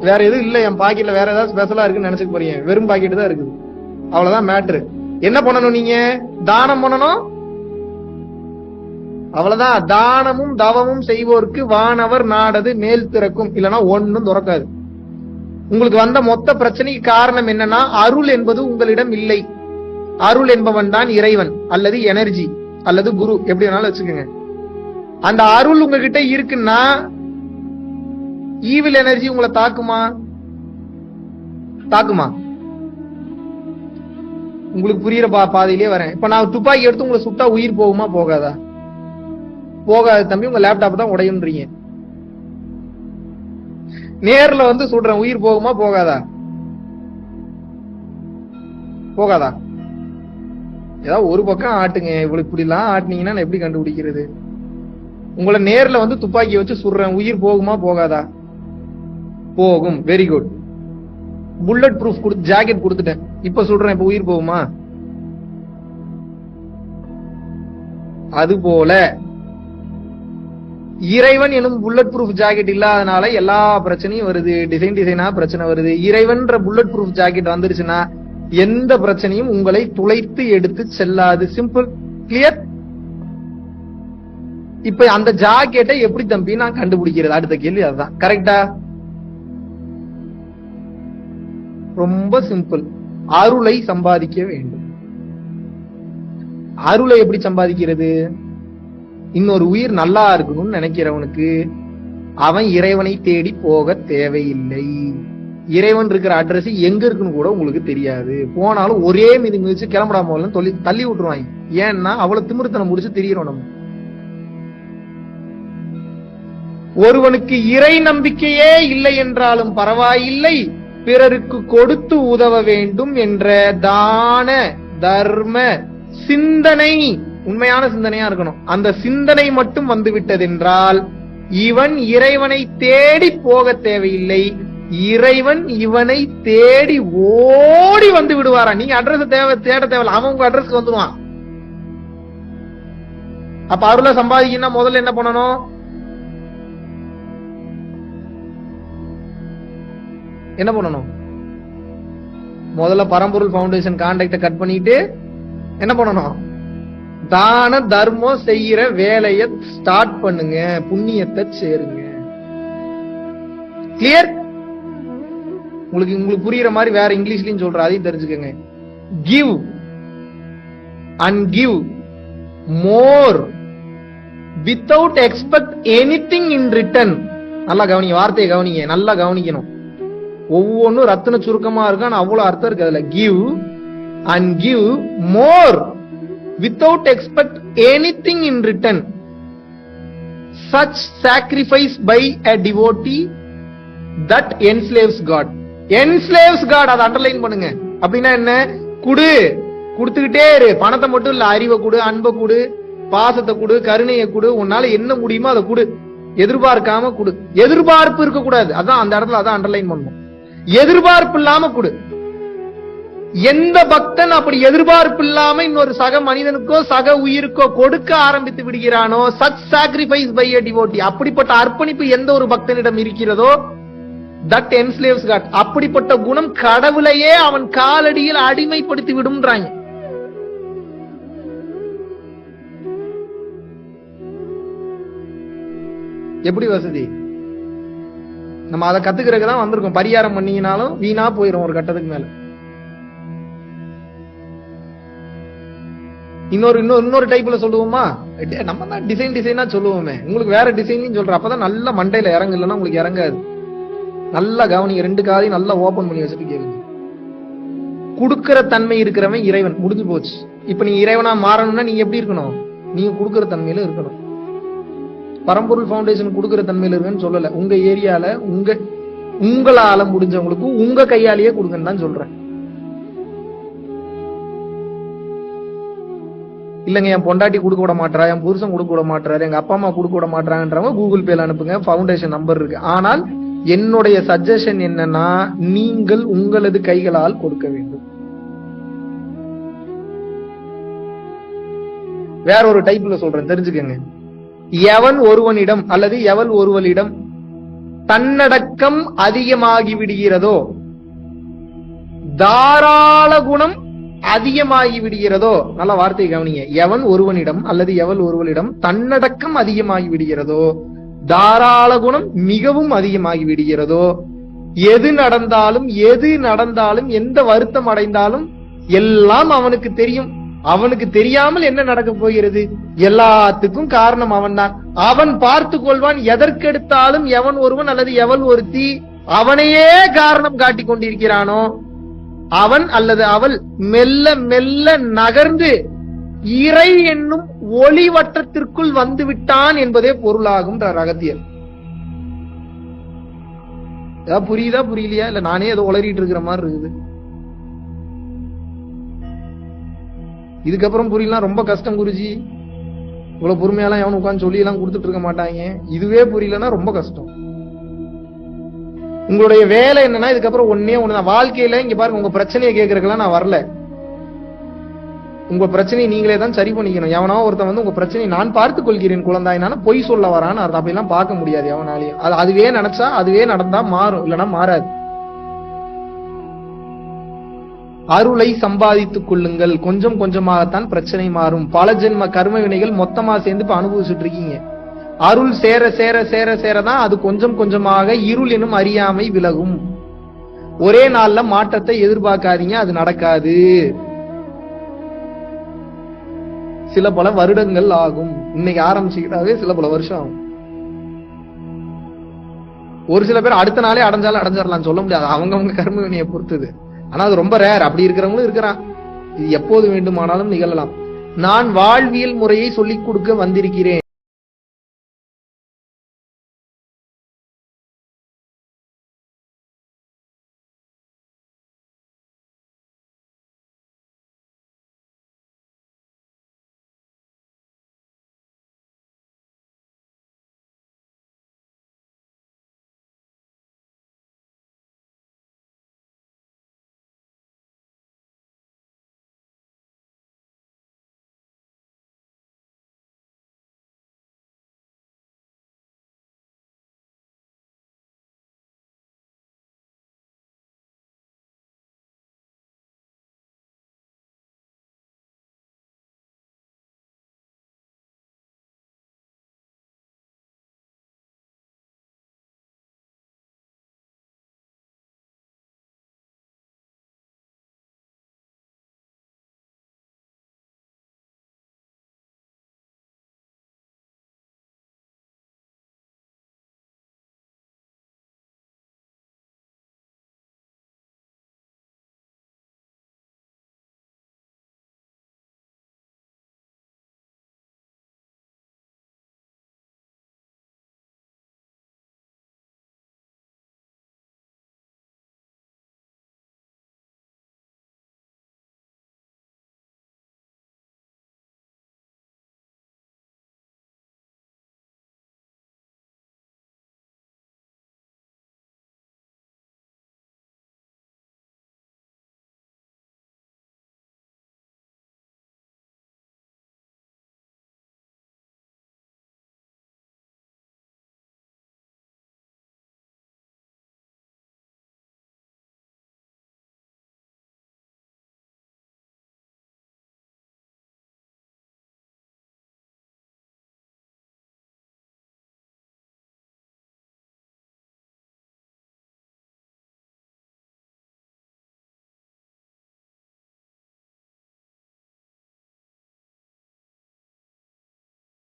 வேற எதுவும் இல்ல. என் பாக்கெட்ல வேற ஏதாவது ஸ்பெஷலா இருக்குன்னு நினைச்சுக்க போறீங்க. வெறும் பாக்கெட் தான் இருக்குது. அவ்வளவுதான் மேட்ரு. என்ன பண்ணணும்? நீங்க தானம் பண்ணணும், அவ்வளவுதான். தானமும் தவமும் செய்வோருக்கு வானவர் நாடது மேல் திறக்கும், இல்லனா ஒன்னும் திறக்காது. உங்களுக்கு வந்த மொத்த பிரச்சனைக்கு காரணம் என்னன்னா, அருள் என்பது உங்களிடம் இல்லை. அருள் என்பவன் தான் இறைவன் அல்லது எனர்ஜி அல்லது குரு, எப்படி வேணாலும் வச்சுக்கோங்க. அந்த அருள் உங்ககிட்ட இருக்குன்னா ஈவில் எனர்ஜி உங்களை தாக்குமா? தாக்குமா? உங்களுக்கு புரியுற பாதையிலே வரேன். இப்ப நான் துப்பாக்கி எடுத்து உங்களை சுட்டா உயிர் போகுமா போகாதா? போகாது தம்பி, உங்க லேப்டாப் தான் உடையுன்றீங்க. நேர்ல வந்து சுடுறேன், உயிர் போகுமா போகாதா? போகாதா? ஏதாவது ஒரு பக்கம் ஆட்டுங்க. இவ்வளவு இப்படி எல்லாம் ஆட்டினீங்கன்னா நான் எப்படி கண்டுபிடிக்கிறது? உங்களை நேர்ல வந்து துப்பாக்கி வச்சு சுடுறேன், உயிர் போகுமா போகாதா? போகும். Very good. Bullet proof jacket கொடுத்துட்டேன், இப்ப சுடுறேன், இப்ப உயிர் போகுமா? அதுபோல இறைவன் எனும் புல்லட் ப்ரூஃப் ஜாக்கெட் இல்லாதனால எல்லா பிரச்சனையும் வருது. டிசைனா பிரச்சனை வருது. இறைவன்ற புல்லட் ப்ரூஃப் ஜாக்கெட் வந்துருச்சுன்னா எந்த பிரச்சனையும் உங்களை துளைத்து எடுத்து செல்லாது. Simple, clear. இப்ப அந்த ஜாக்கெட்டை எப்படி தம்பி நான் கண்டுபிடிக்கிறது? அடுத்த கேள்வி அதுதான். கரெக்டா? ரொம்ப சிம்பிள். அருளை சம்பாதிக்க வேண்டும். அருளை எப்படி சம்பாதிக்கிறது? இன்னொரு உயிர் நல்லா இருக்கணும்னு நினைக்கிறவனுக்கு அவன் இறைவனை தேடி போக தேவையில்லை. இறைவன் இருக்கிற அட்ரஸ் எங்க இருக்குன்னு கூட உங்களுக்கு தெரியாது. போனாலும் ஒரே மீதி மிதிச்சு கிளம்படாம தள்ளி விட்டுருவாங்க. ஏன்னா அவ்வளவு திமிர்த்தனம் முடிச்சு தெரியறோம் நம்ம. ஒருவனுக்கு இறை நம்பிக்கையே இல்லை என்றாலும் பரவாயில்லை, பிறருக்கு கொடுத்து உதவ வேண்டும் என்ற தான தர்ம சிந்தனை உண்மையான சிந்தனையா இருக்கணும். அந்த சிந்தனை மட்டும் வந்து விட்டதென்றால் இவன் இறைவனை தேடி போக தேவையில்லை, இறைவன் இவனை தேடி ஓடி வந்து விடுவாரா. நீங்க அட்ரஸ் தேட தேவையில்லை, அவன் உங்க அட்ரஸ்க்கு வந்துடுவான். அப்ப அருளை சம்பாதிக்கணும்னா முதல்ல என்ன பண்ணணும்? என்ன பண்ணணும்? முதல்ல பரம்பொருள் ஃபவுண்டேஷன் கான்டாக்ட கட் பண்ணிட்டு என்ன பண்ணணும்? தான தர்மம் செய்யற வேலையை ஸ்டார்ட் பண்ணுங்க, புண்ணியத்தை சேருங்க. கிளியர்? உங்களுக்கு புரியுற மாதிரி வேற இங்கிலீஷ்லயும் சொல்ற, அதையும் தெரிஞ்சுக்கங்க. Give and give more without expect anything in return. நல்லா கவனிங்க, வார்த்தையை கவனிங்க, நல்லா கவனிக்கணும். ஒவ்வொன்னும் ரத்தின சுருக்கமா இருக்கு, ஆனா அவ்வளவு அர்த்தம் இருக்கு அதுல. Give and give more without expect anything in return. Such sacrifice by a devotee that enslaves God. Enslaves God, அதை அண்டர்லைன் பண்ணுங்க. அப்படின்னா என்ன? கொடுத்துக்கிட்டே இரு. பணத்தை மட்டும் இல்ல, அறிவை கொடு, அன்பை கொடு, பாசத்தை கொடு, கருணையை கொடு, உன்னால என்ன முடியுமோ அதை கொடு. எதிர்பார்க்காம கொடு. எதிர்பார்ப்பு இருக்க கூடாது. அதான் அந்த இடத்துல அதான் அண்டர்லைன் பண்ணணும். எதிர்பார்ப்பு இல்லாம கொடு. எந்த பக்தன் அப்படி எதிர்பார்ப்பு இல்லாம இன்னொரு சக மனிதனுக்கோ சக உயிருக்கோ கொடுக்க ஆரம்பித்து விடுகிறானோ, such sacrifice by a devotee, அப்படிப்பட்ட அர்ப்பணிப்பு எந்த ஒரு பக்தனிடம் இருக்கிறதோ தட் என்ஸ்லேவ்ஸ் காட். அப்படிப்பட்ட குணம் கடவுளையே அவன் காலடியில் அடிமைப்படுத்தி விடும்ன்றாங்க. எப்படி வசதி? நம்ம அதை கத்துக்கிறதுக்கு தான் வந்திருக்கோம். பரிகாரம் பண்ணீங்கனாலும் வீணா போயிரும் ஒரு கட்டத்துக்கு மேல. இன்னொரு டைப்ல சொல்லுவோமா, நம்ம தான் டிசைனா சொல்லுவோமே, உங்களுக்கு வேற டிசைன் சொல்ற. அப்பதான் நல்ல மண்டையில இறங்கு, இல்லைன்னா உங்களுக்கு இறங்காது. நல்லா கவனிங்க, 2 காதையும் நல்லா ஓபன் பண்ணி வச்சுட்டு கேளுங்க. குடுக்கிற தன்மை இருக்கிறவன் இறைவன். முடிஞ்சு போச்சு. இப்ப நீங்க இறைவனா மாறணும்னா நீங்க எப்படி இருக்கணும்? நீங்க குடுக்கிற தன்மையில இருக்கணும். பரம்பொருள் ஃபவுண்டேஷன் கொடுக்கிற தன்மையில இருக்குன்னு சொல்லல. உங்க ஏரியால உங்களால முடிஞ்சவங்களுக்கு உங்க கையாலேயே கொடுங்கன்னு தான் சொல்றேன். இல்லங்க என் பொண்டாட்டி கொடுக்க விட மாட்டா, என் புருஷன் கொடுக்க விட மாட்டாரு, எங்க அப்பா அம்மா கொடுக்க விட மாட்டாங்கன்றவங்க கூகுள் பேல அனுப்புங்க, ஃபவுண்டேஷன் நம்பர் இருக்கு. ஆனால் என்னுடைய சஜஷன் என்னன்னா, நீங்கள் உங்களது கைகளால் கொடுக்க வேண்டும். வேற ஒரு டைப்ல சொல்றேன், தெரிஞ்சுக்கங்க. எவன் ஒருவனிடம் அல்லது எவள் ஒருவளிடம் தன்னடக்கம் அதிகமாகி விடுகிறதோ, தாராள குணம் அதிகமாகி விடுகிறதோ, நல்ல வார்த்தை கவனிங்க. எவன் ஒருவனிடம் அல்லது எவள் ஒருவளிடம் தன்னடக்கம் அதிகமாகி விடுகிறதோ, தாராள குணம் மிகவும் அதிகமாகி விடுகிறதோ, எது நடந்தாலும் எந்த வருத்தம் அடைந்தாலும் எல்லாம் அவனுக்கு தெரியும். அவனுக்கு தெரியாமல் என்ன நடக்க போகிறது? எல்லாத்துக்கும் காரணம் அவன் தான். அவன் பார்த்து கொள்வான். எதற்கெடுத்தாலும் எவன் ஒருவன் அல்லது எவள் ஒருத்தி அவனையே காரணம் காட்டிக் கொண்டிருக்கிறானோ, அவன் அல்லது அவள் மெல்ல மெல்ல நகர்ந்து இறை என்னும் ஒளி வட்டத்திற்குள் வந்து விட்டான் என்பதே பொருளாகும் அகத்தியர். புரியுதா புரியலையா? இல்ல நானே ஏதோ உளறிட்டு இருக்கிற மாதிரி இருக்குது. இதுக்கப்புறம் புரியலாம் ரொம்ப கஷ்டம் குருஜி. இவ்வளவு பொறுமையெல்லாம் எவன் உட்காந்து சொல்லி எல்லாம் கொடுத்துட்டு இருக்க மாட்டாங்க. இதுவே புரியலன்னா ரொம்ப கஷ்டம். உங்களுடைய வேலை என்னன்னா, இதுக்கப்புறம் ஒண்ணுதான் வாழ்க்கையில. இங்க பாருங்க, உங்க பிரச்சனையை கேட்கறதுக்கெல்லாம் நான் வரல. உங்க பிரச்சனையை நீங்களே தான் சரி பண்ணிக்கணும். எவனோ ஒருத்தன் வந்து உங்க பிரச்சனையை நான் பார்த்துக் கொள்கிறேன் குழந்தாயினால பொய் சொல்ல வரான்னு அர்த்தம். அப்படிலாம் பார்க்க முடியாது எவனாலையும். அதுவே நினைச்சா அதுவே நடந்தா மாறும், இல்லைன்னா மாறாது. அருளை சம்பாதித்துக் கொள்ளுங்கள். கொஞ்சம் கொஞ்சமாகத்தான் பிரச்சனை மாறும். பல ஜென்ம கர்ம வினைகள் மொத்தமா சேர்ந்து இப்ப அனுபவிச்சுட்டு இருக்கீங்க. அருள் சேர சேர சேர சேரதான் அது கொஞ்சம் கொஞ்சமாக இருள் எனும் அறியாமை விலகும். ஒரே நாள்ல மாற்றத்தை எதிர்பார்க்காதீங்க, அது நடக்காது. சில பல வருடங்கள் ஆகும். இன்னைக்கு ஆரம்பிச்சுக்கிட்டாவே சில பல வருஷம் ஆகும். ஒரு சில பேர் அடுத்த நாளே அடைஞ்சிடலாம் சொல்ல முடியாது, அவங்கவுங்க கர்ம வினையை பொறுத்தது. ஆனா அது ரொம்ப ரேர். அப்படி இருக்கிறவங்களும் இருக்கிறான். இது எப்போது வேண்டுமானாலும் நிகழலாம். நான் வாழ்வியல் முறையை சொல்லிக் கொடுக்க வந்திருக்கிறேன்.